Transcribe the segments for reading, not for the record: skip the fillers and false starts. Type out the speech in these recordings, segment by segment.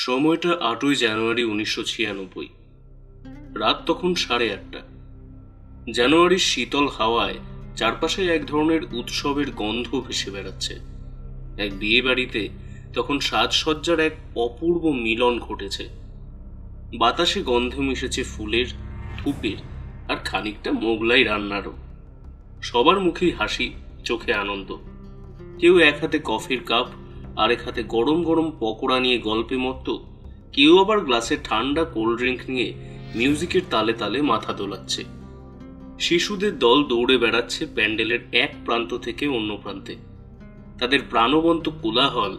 সময়টা 8ই জানুয়ারি 1996। রাত তখন 8:30। জানুয়ারির শীতল হাওয়ায় চারপাশে এক ধরনের উৎসবের গন্ধ ভেসে বেড়াচ্ছে। এক বিয়ে বাড়িতে তখন সাজসজ্জার এক অপূর্ব মিলন ঘটেছে। বাতাসে গন্ধে মিশেছে ফুলের, ধূপের আর খানিকটা মোগলাই রান্নারও। সবার মুখেই হাসি, চোখে আনন্দ। কেউ এক হাতে কফির কাপ, আরেক হাতে গরম গরম পকোড়া নিয়ে গল্পে মত্ত, কেউ আবার গ্লাসে ঠান্ডা কোল্ড ড্রিঙ্ক নিয়ে মিউজিকের তালে তালে মাথা দোলাচ্ছে। শিশুদের দল দৌড়ে বেড়াচ্ছে প্যান্ডেলের এক প্রান্ত থেকে অন্য প্রান্তে। তাদের প্রাণবন্ত কোলাহল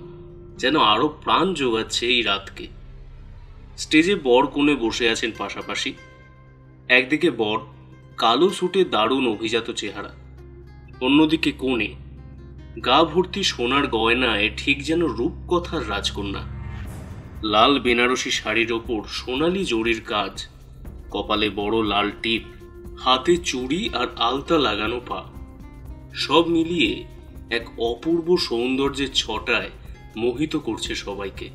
যেন আরো প্রাণ জোগাচ্ছে এই রাতকে। স্টেজে বর কনে বসে আছেন পাশাপাশি। একদিকে বর, কালো সুটে দারুণ অভিজাত চেহারা। অন্যদিকে কনে, গা ভর্তি সোনার গয়নায় ঠিক যেন রূপকথার রাজকন্যা। লাল বেনারসি শাড়ির ওপর সোনালি জরির কাজ, কপালে বড় লাল টিপ, হাতে চুড়ি আর আলতা লাগানো পা, সব মিলিয়ে এক অপূর্ব সৌন্দর্যের ছটায় মোহিত করছে সবাইকে।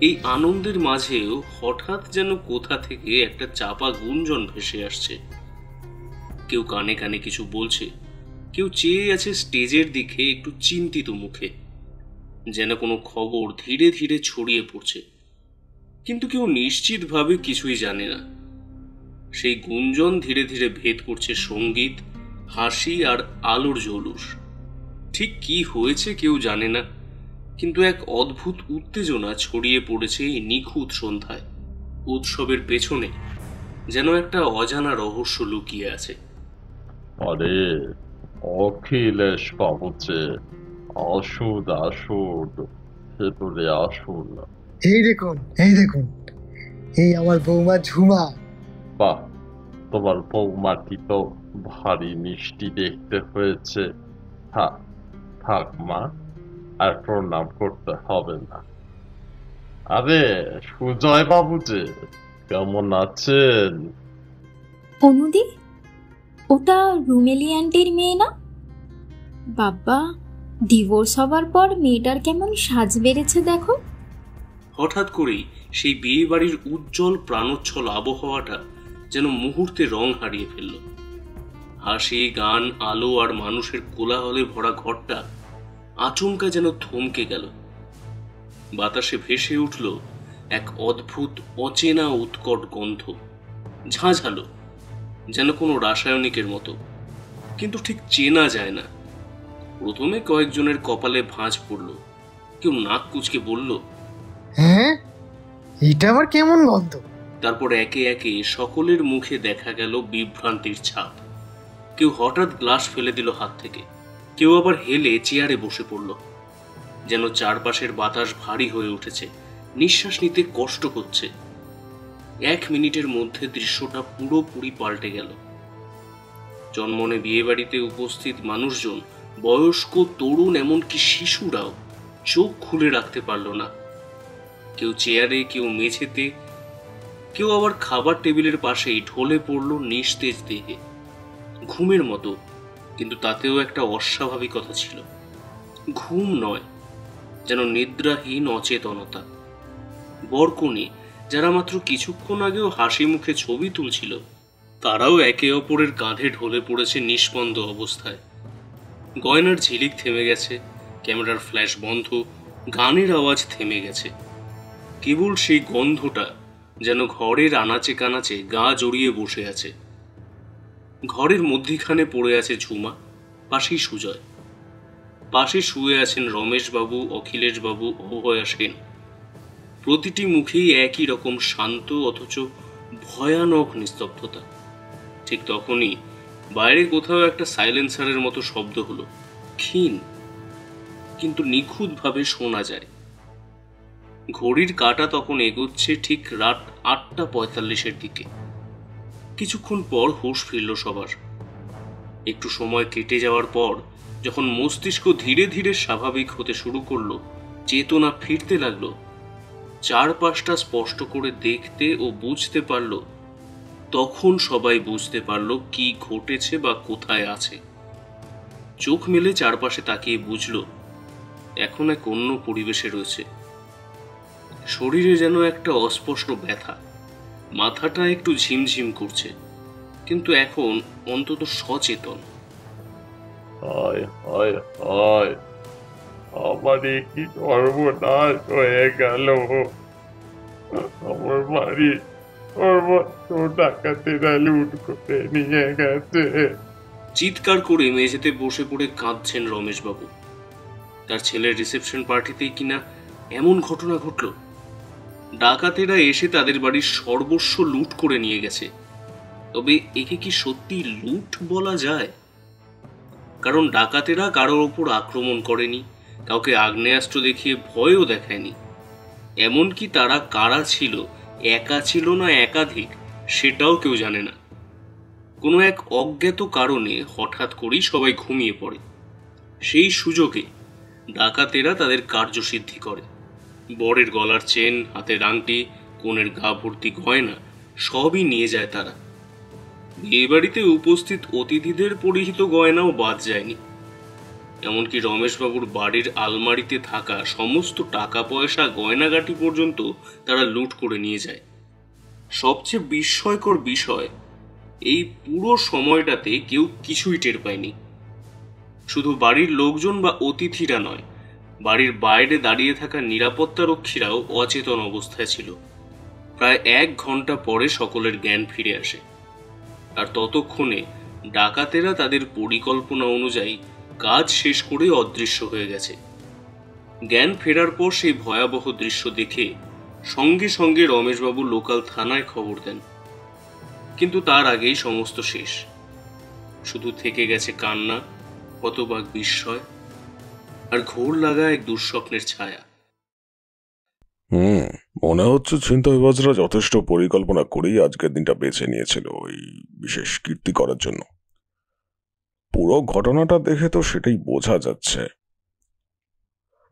এই আনন্দের মাঝেও হঠাৎ যেন কোথা থেকে একটা চাপা গুঞ্জন ভেসে আসছে। কেউ কানে কানে কিছু বলছে, কেউ চেয়ে আছে স্টেজের দিকে একটু চিন্তিত মুখে, যেন কোনো খবর ধীরে ধীরে ছড়িয়ে পড়ছে, কিন্তু কেউ নিশ্চিতভাবে কিছুই জানে না। সেই গুঞ্জন ধীরে ধীরে ভেদ করছে সঙ্গীত, হাসি আর আলোর জৌলুস। ঠিক কি হয়েছে কেউ জানে না, কিন্তু এক অদ্ভুত উত্তেজনা ছড়িয়ে পড়েছে এই নিখুঁত সন্ধ্যায়। উৎসবের পেছনে যেন একটা অজানা রহস্য লুকিয়ে আছে। আরে অখিলেশ বাবুচে, আসুন আসুন, ভেতরে আসুন। এই দেখুন, এই আমার বৌমা ঝুমা। বাহ, তোমার বৌমাটি তো ভারী মিষ্টি দেখতে হয়েছে। থাক থাক মা, আর প্রণাম করতে হবে না। আরে সুজয় বাবু যে, কেমন আছেন? অনুদি, ওটা রুমেলি আন্টির মেয়ে না? বাবা, ডিভোর্স হবার পর মেয়েটার কেমন সাজ বেড়েছে দেখো। হঠাৎ করেই সেই বিয়ে বাড়ির উজ্জ্বল প্রাণোচ্ছল আবহাওয়াটা যেন মুহূর্তে রং হারিয়ে ফেলল। হাসি, গান, আলো আর মানুষের কোলাহলে ভরা ঘরটা আচমকা যেন থমকে গেল। বাতাসে ভেসে উঠল এক অদ্ভুত অচেনা উৎকট গন্ধ, ঝাঁঝালো, যেন কোনো রাসায়নিকের মতো, কিন্তু ঠিক চেনা যায় না। প্রথমে কয়েকজনের কপালে ভাঁজ পড়ল, কেউ নাক কুঁচকে বলল, হ্যাঁ, এটা আবার কেমন গন্ধ? তারপর একে একে সকলের মুখে দেখা গেল বিভ্রান্তির ছাপ। কেউ হঠাৎ গ্লাস ফেলে দিল হাত থেকে, কেউ আবার হেলে চেয়ারে বসে পড়ল, যেন চারপাশের বাতাস ভারী হয়ে উঠেছে, নিঃশ্বাস নিতে কষ্ট হচ্ছে। 1 মিনিটের মধ্যে দৃশ্যটা পুরোপুরি পাল্টে গেল। জন্মনে বিয়ে বাড়িতে উপস্থিত মানুষজন, বয়স্ক, তরুণ, এমনকি শিশুরাও চোখ খুলে রাখতে পারল না। কেউ চেয়ারে, কেউ মেঝেতে, কেউ আবার খাবার টেবিলের পাশেই ঢলে পড়ল নিস্তেজ দেহে, ঘুমের মতো, কিন্তু তাতেও একটা অস্বাভাবিকতা ছিল। ঘুম নয়, যেন নিদ্রাহীন অচেতনতা। বরকনে, যারা মাত্র কিছুক্ষণ আগেও হাসি মুখে ছবি তুলছিল, তারাও একে অপরের কাঁধে ঢলে পড়েছে নিষ্পন্দ অবস্থায়। গয়নার ঝিলিক থেমে গেছে, ক্যামেরার ফ্ল্যাশ বন্ধ, গানের আওয়াজ থেমে গেছে। কেবল সেই গন্ধটা যেন ঘরের আনাচে কানাচে গা জড়িয়ে বসে আছে। ঘরের মধ্যিখানে পড়ে আছে ঝুমা, পাশেই সুজয়, পাশে শুয়ে আছেন রমেশবাবু, অখিলেশবাবু, অভয়া সেন। প্রতিটি মুখেই একই রকম শান্ত অথচ ভয়ানক নিস্তব্ধতা। ঠিক তখনই বাইরে কোথাও একটা সাইলেন্সারের মতো শব্দ হলো, ক্ষীণ কিন্তু নিখুঁতভাবে শোনা যায়। ঘড়ির কাঁটা তখন এগোচ্ছে ঠিক রাত 8:45 দিকে। কিছুক্ষণ পর হুঁশ ফিরল সবার। একটু সময় কেটে যাওয়ার পর যখন মস্তিষ্ক ধীরে ধীরে স্বাভাবিক হতে শুরু করলো, চেতনা ফিরতে লাগলো, চারপাশটা স্পষ্ট করে দেখতে ও বুঝতে পারল, তখন সবাই বুঝতে পারল কি ঘটেছে বা কোথায় আছে। চোখ মেলে চারপাশে তাকিয়ে বুঝল এখন এক অন্য পরিবেশে রয়েছে। শরীরে যেন একটা অস্পষ্ট ব্যথা, মাথাটা একটু ঝিমঝিম করছে, কিন্তু এখন অন্তত সচেতন। হায় হায় হায়, আমার কি সর্বনাশ হয়ে গেল। আমার বাড়ি সর্বত্র ডাকাতেরা লুট করে নিয়ে গেছে। চিৎকার করে মেঝেতে বসে পড়ে কাঁদছেন রমেশবাবু। তার ছেলের রিসেপশন পার্টিতেই কিনা এমন ঘটনা ঘটল। ডাকাতেরা এসে তাদের বাড়ির সর্বস্ব লুট করে নিয়ে গেছে। তবে একে কি সত্যি লুট বলা যায়? কারণ ডাকাতেরা কারোর ওপর আক্রমণ করেনি, কাউকে আগ্নেয়াস্ত্র দেখিয়ে ভয়ও দেখায়নি। এমনকি তারা কারা ছিল, একা ছিল না একাধিক, সেটাও কেউ জানে না। কোনো এক অজ্ঞাত কারণে হঠাৎ করেই সবাই ঘুমিয়ে পড়ে। সেই সুযোগে ডাকাতেরা তাদের কার্যসিদ্ধি করে। বরের গলার চেন, হাতের আংটি, কনের গা ভর্তি গয়না সবই নিয়ে যায় তারা। বিয়ে বাড়িতে উপস্থিত অতিথিদের পরিহিত গয়নাও বাদ যায়নি। এমনকি রমেশবাবুর বাড়ির আলমারিতে থাকা সমস্ত টাকা পয়সা, গয়নাগাটি পর্যন্ত তারা লুট করে নিয়ে যায়। সবচেয়ে বিস্ময়কর বিষয়, এই পুরো সময়টাতে কেউ কিছুই টের পায়নি। শুধু বাড়ির লোকজন বা অতিথিরা নয়, বাড়ির বাইরে দাঁড়িয়ে থাকা নিরাপত্তারক্ষীরাও অচেতন অবস্থায় ছিল। প্রায় 1 ঘন্টা পরে সকলের জ্ঞান ফিরে আসে। আর ততক্ষণে ডাকাতেরা তাদের পরিকল্পনা অনুযায়ী কাজ শেষ করে অদৃশ্য হয়ে গেছে। জ্ঞান ফেরার পর সেই ভয়াবহ দৃশ্য দেখে সঙ্গে সঙ্গে রমেশবাবু লোকাল থানায় খবর দেন। কিন্তু তার আগেই সমস্ত শেষ। শুধু থেকে গেছে কান্না, হতবাক বিস্ময় আর ঘোর লাগা এক দুঃস্বপ্নের ছায়া। মনে হচ্ছে ছিনতাইবাজরা যথেষ্ট পরিকল্পনা করেই আজকের দিনটা বেছে নিয়েছিল ওই বিশেষ কীর্তি করার জন্য। পুরো ঘটনাটা দেখে তো সেটাই বোঝা যাচ্ছে।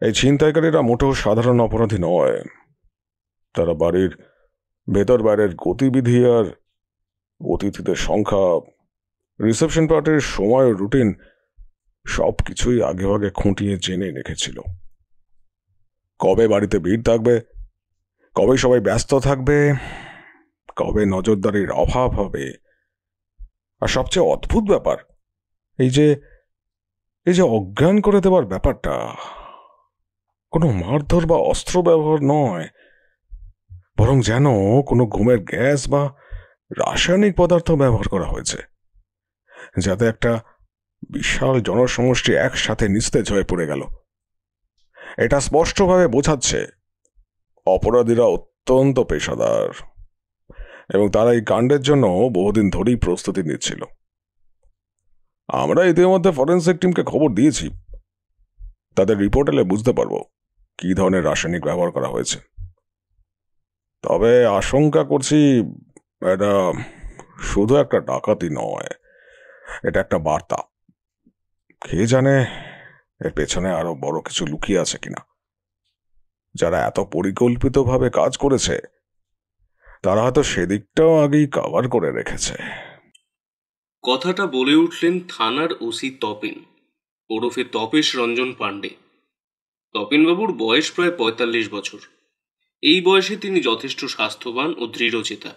এই ছিনতাইকারীরা মোটেও সাধারণ অপরাধী নয়। তারা বাড়ির ভেতর বাইরের গতিবিধি আর অতিথিদের সংখ্যা, রিসেপশন পার্টির সময়, রুটিন সবকিছুই আগে আগে খুঁটিয়ে জেনে রেখেছিল। কবে বাড়িতে ভিড় থাকবে, কবে সবাই ব্যস্ত থাকবে, কবে নজরদারির অভাব হবে। আর সবচেয়ে অদ্ভুত ব্যাপার, এই যে অজ্ঞান করে দেওয়ার ব্যাপারটা কোনো মারধর বা অস্ত্র ব্যবহার নয়, বরং যেন কোনো ঘুমের গ্যাস বা রাসায়নিক পদার্থ ব্যবহার করা হয়েছে, যাতে একটা বিশাল জনসমষ্টি একসাথে নিস্তেজ হয়ে পড়ে গেল। এটা স্পষ্টভাবে বোঝাচ্ছে অপরাধীরা অত্যন্ত পেশাদার এবং তারা এই কাণ্ডের জন্য বহুদিন ধরেই প্রস্তুতি নিচ্ছিল। আমরা ইতিমধ্যে ফরেনসিক টিমকে খবর দিয়েছি। তাদের রিপোর্ট এলে বুঝতে পারবো কি ধরনের রাসায়নিক ব্যবহার করা হয়েছে। তবে আশঙ্কা করছি এটা শুধু একটা ডাকাতি নয়, এটা একটা বার্তা। কে জানে এর পেছনে আরো বড় কিছু লুকিয়ে আছে কিনা। যারা এত পরিকল্পিতভাবে কাজ করেছে তারা হয়তো সেদিকটাও আগেই কভার করে রেখেছে। কথাটা বলে উঠলেন থানার ওসি তপেন, ওরফে তপেশ রঞ্জন পাণ্ডে। তপেনবাবুর বয়স প্রায় 45 বছর। এই বয়সে তিনি যথেষ্ট স্বাস্থ্যবান ও দৃঢ়চেতা।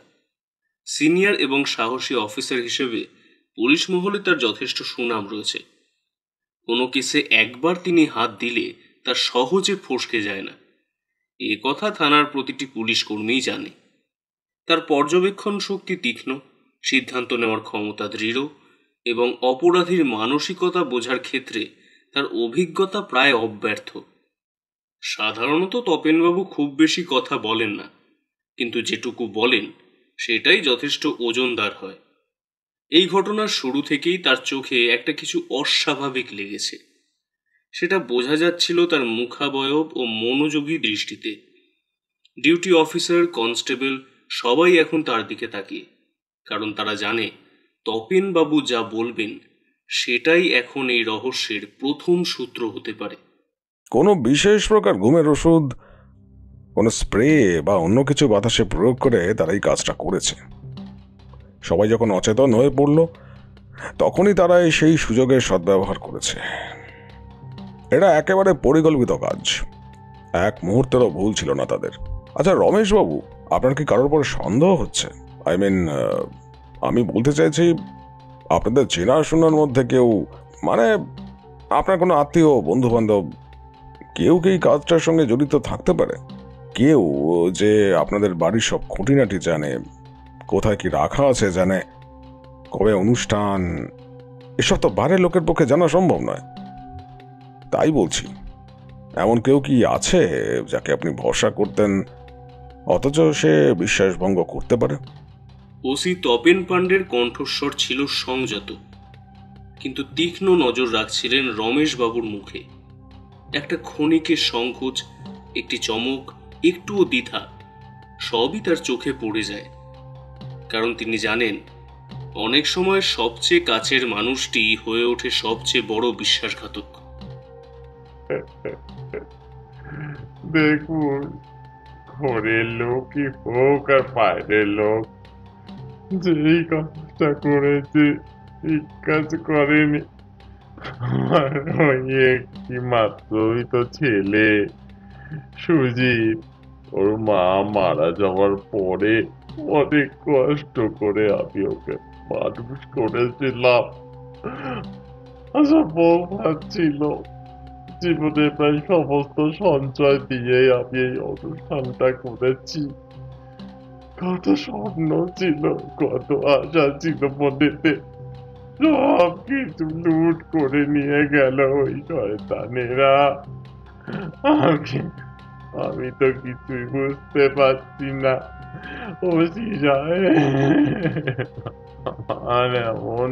সিনিয়র এবং সাহসী অফিসার হিসেবে পুলিশ মহলে তার যথেষ্ট সুনাম রয়েছে। কোনো কেসে একবার তিনি হাত দিলে তা সহজে ফসকে যায় না, এ কথা থানার প্রতিটি পুলিশ কর্মীই জানে। তার পর্যবেক্ষণ শক্তি তীক্ষ্ণ, সিদ্ধান্ত নেওয়ার ক্ষমতা দৃঢ় এবং অপরাধীর মানসিকতা বোঝার ক্ষেত্রে তার অভিজ্ঞতা প্রায় অব্যর্থ। সাধারণত তপেনবাবু খুব বেশি কথা বলেন না, কিন্তু যেটুকু বলেন সেটাই যথেষ্ট ওজনদার হয়। এই ঘটনার শুরু থেকেই তার চোখে একটা কিছু অস্বাভাবিক লেগেছে। সেটা বোঝা যাচ্ছিল তার মুখাবয়ব ও মনোযোগী দৃষ্টিতে। ডিউটি অফিসার, কনস্টেবল সবাই এখন তার দিকে তাকিয়ে, কারণ তারা জানে তপেনবাবু যা বলবেন সেটাই এখন এই রহস্যের প্রথম সূত্র হতে পারে। কোনো বিশেষ প্রকার ঘুমের ওষুধ, কোনো স্প্রে বা অন্য কিছু বাতাসে প্রয়োগ করে তারা এই কাজটা করেছে। সবাই যখন অচেতন হয়ে পড়ল তখনই তারা সেই সুযোগের সদ্ব্যবহার করেছে। এটা একেবারে পরিকল্পিত কাজ, এক মুহূর্তেরও ভুল ছিল না তাদের। আচ্ছা রমেশবাবু, আপনার কি কারোর পরে সন্দেহ হচ্ছে? আই মিন, আমি বলতে চাইছি আপনাদের চেনাশোনার মধ্যে কেউ, মানে আপনার কোনো আত্মীয়, বন্ধু বান্ধব, কেউ কি এই কাজটার সঙ্গে জড়িত থাকতে পারে? কেউ যে আপনাদের বাড়ির সব খুঁটিনাটি জানে, কোথায় কি রাখা আছে জানে, কবে অনুষ্ঠান, এসব তো বাইরের লোকের পক্ষে জানা সম্ভব নয়। তাই বলছি, এমন কেউ কি আছে যাকে আপনি ভরসা করতেন অথচ সে বিশ্বাসভঙ্গ করতে পারে? ওসি তপেন পাণ্ডের কণ্ঠস্বর ছিল সংযত, কিন্তু তীক্ষ্ণ নজর রাখছিলেন রমেশবাবুর মুখে। একটা ক্ষণিকের সংকোচ, একটি চমক, একটুও দ্বিধা, সবই তার চোখে পড়ে যায়। কারণ তিনি জানেন, অনেক সময় সবচেয়ে কাছের মানুষটি হয়ে ওঠে সবচেয়ে বড় বিশ্বাসঘাতক। দেখুন, ঘরের লোকই হোক আর বাইরের লোক, যেই কাজটা করেছে ঠিক কাজ করেনি। আমার ওই একটি মাত্রই তো ছেলে সুজিত, ওর মা মারা যাওয়ার পরে অনেক কষ্ট করে আমি ওকে মানুষ করেছিলাম। আচ্ছা, বউ ছিল, জীবনে প্রায় সমস্ত সঞ্চয় দিয়ে আমি এই অনুষ্ঠানটা করেছি। কত স্বপ্ন ছিল, কত আশা ছিল মনেতে, সব কিছু লুট করে নিয়ে গেল ওই শয়তানেরা। আমি তো কিছুই বুঝতে পারছি না। ও আর এমন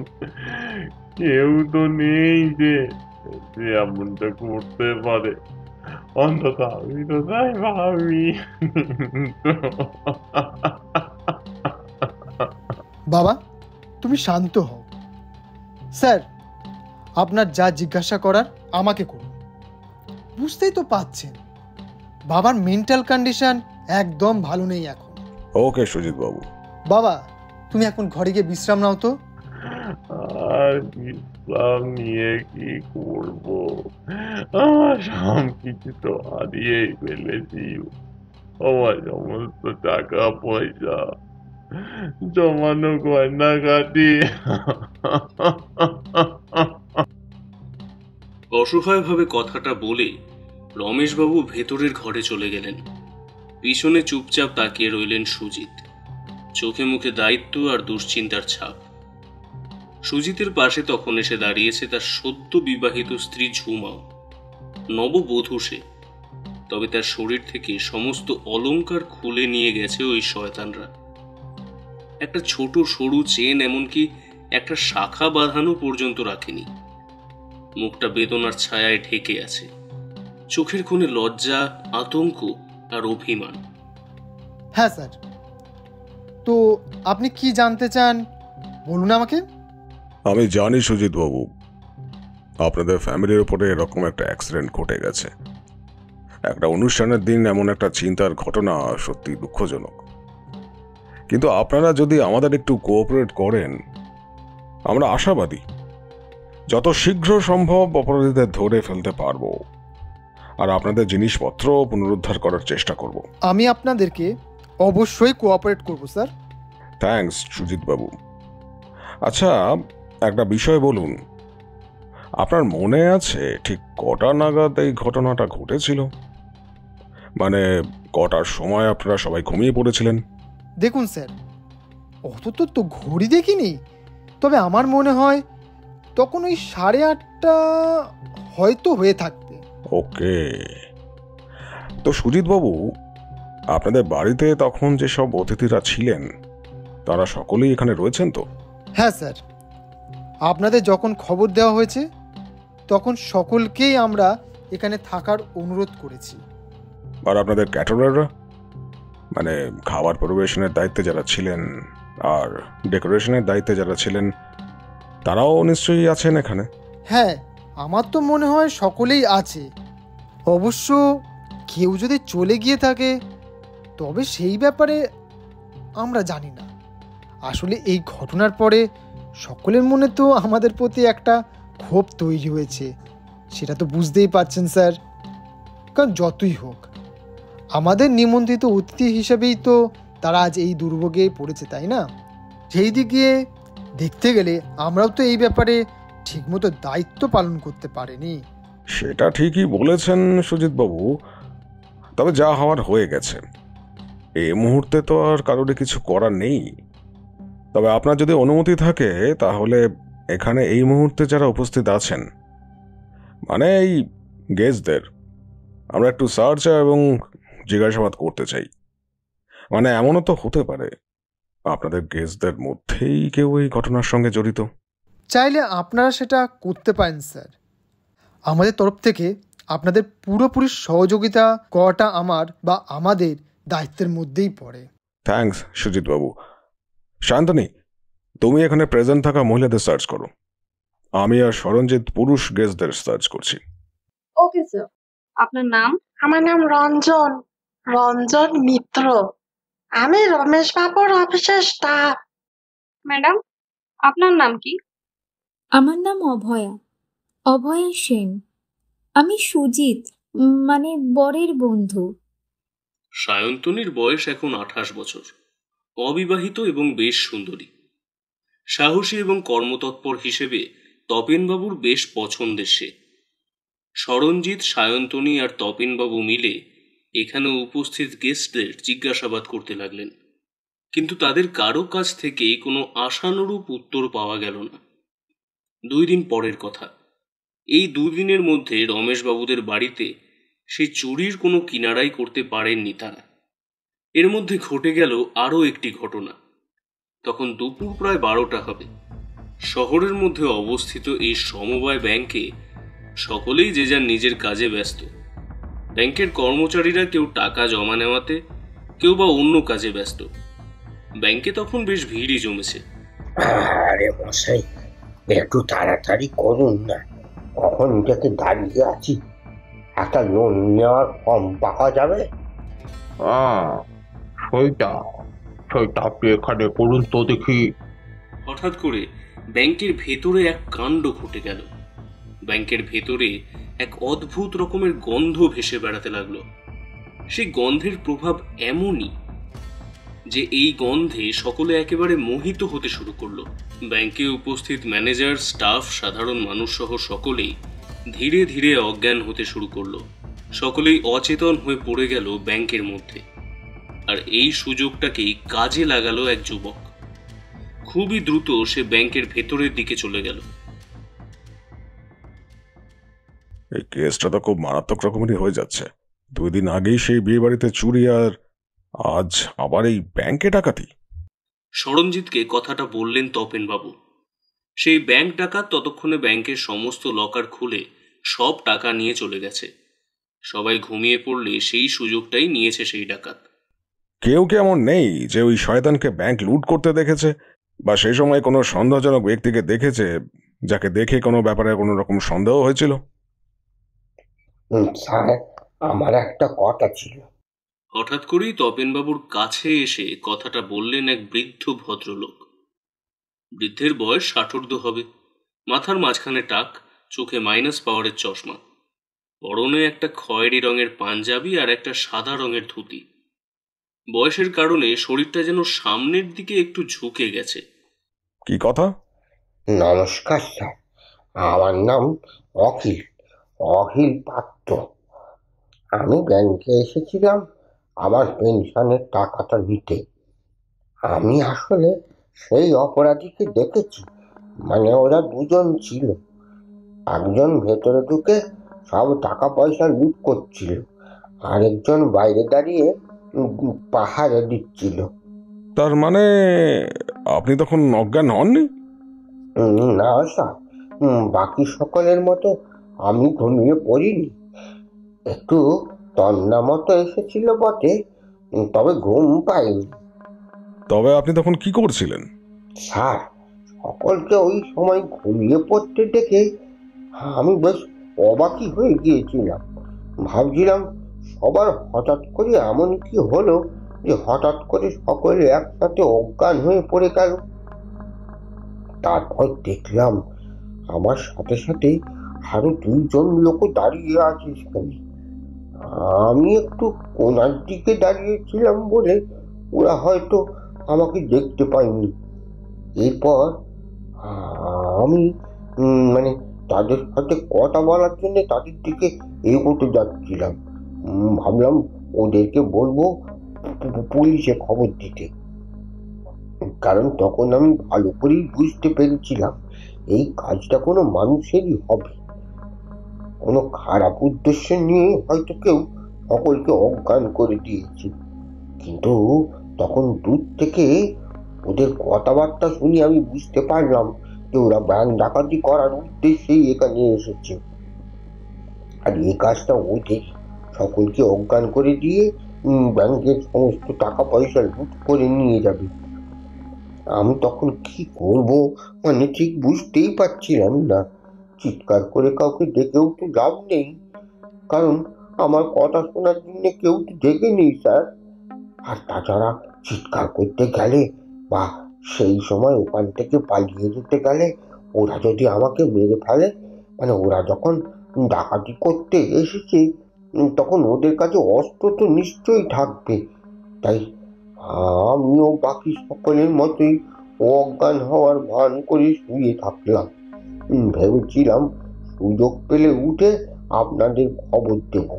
কেউ তো নেই যে এমনটা করতে পারে, অন্তত আমি তো তাই ভাবি। বাবা, তুমি শান্ত হও। স্যার, আপনার যা জিজ্ঞাসা করার আমাকে করুন। বুঝতেই তো পাচ্ছেন বাবার মেন্টাল কন্ডিশন একদম ভালো নেই এখন। ওকে সুজিত বাবু। বাবা, তুমি এখন ঘরে গিয়ে বিশ্রাম নাও তো। আর বিশ্রাম নিয়ে কি করব? আমার সব কিছু তো হারিয়েই ফেলেছি। আমার সমস্ত টাকা পয়সা, জমানো গয়নাগাটি। অসহায়ভাবে কথাটা বলে রমেশবাবু ভেতরের ঘরে চলে গেলেন। পিছনে চুপচাপ তাকিয়ে রইলেন সুজিত, চোখে মুখে দায়িত্ব আর দুশ্চিন্তার ছাপ। সুজিতের পাশে তখন এসে দাঁড়িয়েছে তার সদ্য বিবাহিত স্ত্রী ঝুমাও। নববধূ সে, তবে তার শরীর থেকে সমস্ত অলংকার খুলে নিয়ে গেছে ওই শয়তানরা। একটা ছোট সরু চেন, এমনকি একটা শাখা বাঁধানো পর্যন্ত রাখেনি। মুখটা বেদনার ছায়ায় ঢেকে আছে, চোখের কোণে লজ্জা, আতঙ্ক আর অভিমান। হ্যাঁ স্যার, তো আপনি কি জানতে চান বলুন আমাকে। আমি জানি সুজিত বাবু, আপনাদের ফ্যামিলির উপরে এরকম একটা অ্যাক্সিডেন্ট ঘটে গেছে। একটা অনুষ্ঠানের দিন এমন একটা চিন্তার ঘটনা সত্যি দুঃখজনক। কিন্তু আপনারা যদি আমাদের একটু কোঅপারেট করেন, আমরা আশাবাদী যত শীঘ্র সম্ভব অপরাধীদের ধরে ফেলতে পারবো আর আপনাদের জিনিসপত্র পুনরুদ্ধার করার চেষ্টা করব। আমি আপনাদেরকে অবশ্যই কোঅপারেট করব স্যার। থ্যাঙ্কস সুজিত বাবু। আচ্ছা, একটা বিষয় বলুন, আপনার মনে আছে ঠিক কটা নাগাদ এই ঘটনাটা ঘটেছিল? মানে কটার সময় আপনারা সবাই ঘুমিয়ে পড়েছিলেন? দেখুন স্যার, অত তো ঘড়ি দেখিনি, তবে আমার মনে হয় তখন ওই 8:30 হয়তো হয়ে থাকবে। ওকে, তো সুজিত বাবু, আপনাদের বাড়িতে তখন যেসব অতিথিরা ছিলেন তারা সকলেই এখানে রয়েছেন তো? হ্যাঁ স্যার, আপনাদের যখন খবর দেওয়া হয়েছে তখন সকলকেই আমরা এখানে থাকার অনুরোধ করেছি। আর আপনাদের ক্যাটারাররা, মানে খাবার পরিবেশনের দায়িত্বে যারা ছিলেন আর ডেকোরেশনের দায়িত্বে যারা ছিলেন, তারাও নিশ্চয়ই আছেন এখানে? হ্যাঁ, আমার তো মনে হয় সকলেই আছে। অবশ্য কেউ যদি চলে গিয়ে থাকে তবে সেই ব্যাপারে আমরা জানি না। আসলে এই ঘটনার পরে সকলের মনে তো আমাদের প্রতি একটা ক্ষোভ তৈরি হয়েছে, সেটা তো বুঝতেই পারছেন স্যার। কারণ যতই হোক আমাদের নিমন্ত্রিত অতিথি হিসেবেই তো তারা আজ এই দুর্ভোগে পড়েছে, তাই না? সেই দিকে দেখতে গেলে আমরাও তো এই ব্যাপারে ঠিকমতো দায়িত্ব পালন করতে পারিনি। সেটা ঠিকই বলেছেন সুজিত বাবু, তবে যা হওয়ার হয়ে গেছে। এই মুহূর্তে তো আর কারোর কিছু করার নেই। তবে আপনার যদি অনুমতি থাকে তাহলে এখানে এই মুহূর্তে যারা উপস্থিত আছেন, মানে এই গেস্টদের, আমরা একটু সার্চ এবং জিজ্ঞাসাবাদ করতে চাই। মানে এমনও তো হতে পারে আপনাদের গেস্টদের মধ্যেই কেউ এই ঘটনার সঙ্গে জড়িত। চাইলে আপনারা সেটা করতে পারেন স্যার। আমাদের তরফ থেকে আপনাদের পুরোপুরি সহযোগিতা করাটা আমাদের দায়িত্বের মধ্যেই পড়ে। থ্যাঙ্কস সুজিত বাবু। শান্তনী, তুমি এখানে প্রেজেন্ট থাকা মহিলাদের সার্চ করো, আমি আর সরঞ্জিত পুরুষ গেস্টদের সার্চ করছি। Okay sir. আপনার নাম? আমার নাম রঞ্জন মিত্র। আমি রমেশ বাবুর অফিসের স্টাফ। ম্যাডাম, আপনার নাম কি? আমার নাম অভয়া সেন। আমি সুজিত, মানে বরের বন্ধু। সায়ন্তনীর বয়স এখন 28 বছর, অবিবাহিত এবং বেশ সুন্দরী। সাহসী এবং কর্মতৎপর হিসেবে তপেনবাবুর বেশ পছন্দের সে। সরঞ্জিত, সায়ন্তনী আর তপেনবাবু মিলে এখানে উপস্থিত গেস্টদের জিজ্ঞাসাবাদ করতে লাগলেন, কিন্তু তাদের কারো কাছ থেকে কোনো আশানুরূপ উত্তর পাওয়া গেল না। 2 দিন পরের কথা। এই 2 দিনের মধ্যে রমেশবাবুদের বাড়িতে সেই চুরির কোনো কিনারাই করতে পারেননি তারা। এর মধ্যে ঘটে গেল আরও একটি ঘটনা। তখন দুপুর প্রায় 12টা হবে। শহরের মধ্যে অবস্থিত এই সমবায় ব্যাংকে সকলেই যে যার নিজের কাজে ব্যস্ত। ব্যাংকের কর্মচারীরা কেউ টাকা জমা নেওয়াতে, কেউ বা অন্য কাজে ব্যস্ত। ব্যাংকে তখন বেশ ভিড়ই জমেছে। আরে মশাই, একটু তাড়াতাড়ি করুন না, কখন থেকে দাঁড়িয়ে আছি। একটা লোন নেওয়ার ফর্ম পাওয়া যাবে? সেইটা আপনি এখানে করুন তো দেখি। হঠাৎ করে ব্যাংকের ভেতরে এক কাণ্ড ঘটে গেল। ব্যাংকের ভেতরে এক অদ্ভুত রকমের গন্ধ ভেসে বেড়াতে লাগলো। সেই গন্ধের প্রভাব এমনই যে এই গন্ধে সকলে একেবারে মোহিত হতে শুরু করলো। ব্যাংকে উপস্থিত ম্যানেজার, স্টাফ, সাধারণ মানুষ সহ সকলেই ধীরে ধীরে অজ্ঞান হতে শুরু করলো। সকলেই অচেতন হয়ে পড়ে গেল ব্যাংকের মধ্যে। আর এই সুযোগটাকেই কাজে লাগালো এক যুবক। খুবই দ্রুত সে ব্যাংকের ভেতরের দিকে চলে গেল। এই কেসটা তো খুব মারাত্মক রকমেরই হয়ে যাচ্ছে। 2 দিন আগেই সেই বিয়ে বাড়িতে চুরি, আর আজ আবার এই ব্যাংকে ডাকাতি। সরঞ্জিতকে কথাটা বললেন তপেনবাবু। সেই ব্যাংক ডাকাত ততক্ষণে ব্যাংকের সমস্ত লকার খুলে সব টাকা নিয়ে চলে গেছে। সবাই ঘুমিয়ে পড়লে সেই সুযোগটাই নিয়েছে সেই ডাকাত। কেউ কি এমন নেই যে ওই শয়তানকে ব্যাংক লুট করতে দেখেছে, বা সেই সময় কোনো সন্দেহজনক ব্যক্তিকে দেখেছে যাকে দেখে কোনো ব্যাপারে কোনো রকম সন্দেহ হয়েছিল? স্যার, আমার একটা কথা ছিল। হঠাৎ করেই তপেনবাবুর কাছে এসে কথাটা বললেন এক বৃদ্ধ ভদ্রলোক। বৃদ্ধের বয়স 60 হবে। মাথার মাঝখানে টাক, চোখে মাইনাস পাওয়ারের চশমা, পরনে একটা খয়েরি রঙের পাঞ্জাবি আর একটা সাদা রঙের ধুতি। বয়সের কারণে শরীরটা যেন সামনের দিকে একটু ঝুঁকে গেছে। কি কথা? নমস্কার স্যার, আমার নাম অখিল পাত্র। আমি ব্যাংকে এসেছিলাম আমার পেনশনের টাকাটা নিতে। আমি আসলে সেই অপরাধীকে দেখেছি। মানে ওরা 2 জন ছিল। একজন ভেতরে ঢুকে সব টাকা পয়সা লুট করছিল, আরেকজন বাইরে দাঁড়িয়ে পাহারা দিচ্ছিল। তার মানে আপনি তখন অজ্ঞান হননি? না স্যার, বাকি সকলের মতো আমি ঘুমিয়ে পড়িনি। একটু তন্না মতো এসেছিল বটে, তবে ঘুম পাইনি। তবে আপনি তখন কি করছিলেন? স্যার, সকলকে ওই সময় ঘুমিয়ে পড়তে দেখে আমি বেশ অবাকই হয়ে গিয়েছিলাম। ভাবছিলাম সবার হঠাৎ করে এমন কি হলো যে হঠাৎ করে সকলে একসাথে অজ্ঞান হয়ে পড়ে গেল। তারপর দেখলাম আমার সাথে সাথে আরো 2 জন লোক দাঁড়িয়ে আছে সেখানে। আমি একটু কোনার দিকে দাঁড়িয়েছিলাম বলে ওরা হয়তো আমাকে দেখতে পায়নি। এরপর আমি মানে তাদের সাথে কথা বলার জন্য তাদের দিকে এগোতে যাচ্ছিলাম। ভাবলাম ওদেরকে বলবো পুলিশে খবর দিতে, কারণ তখন আমি ভালো করেই বুঝতে পেরেছিলাম এই কাজটা কোনো মানুষেরই হবে। কোনো খারাপ উদ্দেশ্য নিয়ে হয়তো কেউ সকলকে অজ্ঞান করে দিয়েছে। কিন্তু তখন দূর থেকে ওদের কথাবার্তা শুনে আমি বুঝতে পারলাম যে ওরা ব্যাংক ডাকাতি করার উদ্দেশ্যেই এখানে এসেছে। আর এই কাজটা ওদের সকলকে অজ্ঞান করে দিয়ে ব্যাংকের সমস্ত টাকা পয়সা লুট করে নিয়ে যাবে। আমি তখন কি করব মানে ঠিক বুঝতেই পারছিলাম না। চিৎকার করে কাউকে ডেকেও তো লাভ নেই, কারণ আমার কথা শোনার জন্য কেউ তো ডেকে নেই স্যার। আর তাছাড়া চিৎকার করতে গেলে বা সেই সময় ওখান থেকে পালিয়ে যেতে গেলে ওরা যদি আমাকে মেরে ফেলে, মানে ওরা যখন ডাকাতি করতে এসেছে তখন ওদের কাছে অস্ত্র তো নিশ্চয়ই থাকবে। তাই আমিও বাকি সকলের মতোই অজ্ঞান হওয়ার ভান করে শুয়ে থাকলাম। ভেবেছিলাম সুযোগ পেলে উঠে আপনাদের খবর দেব,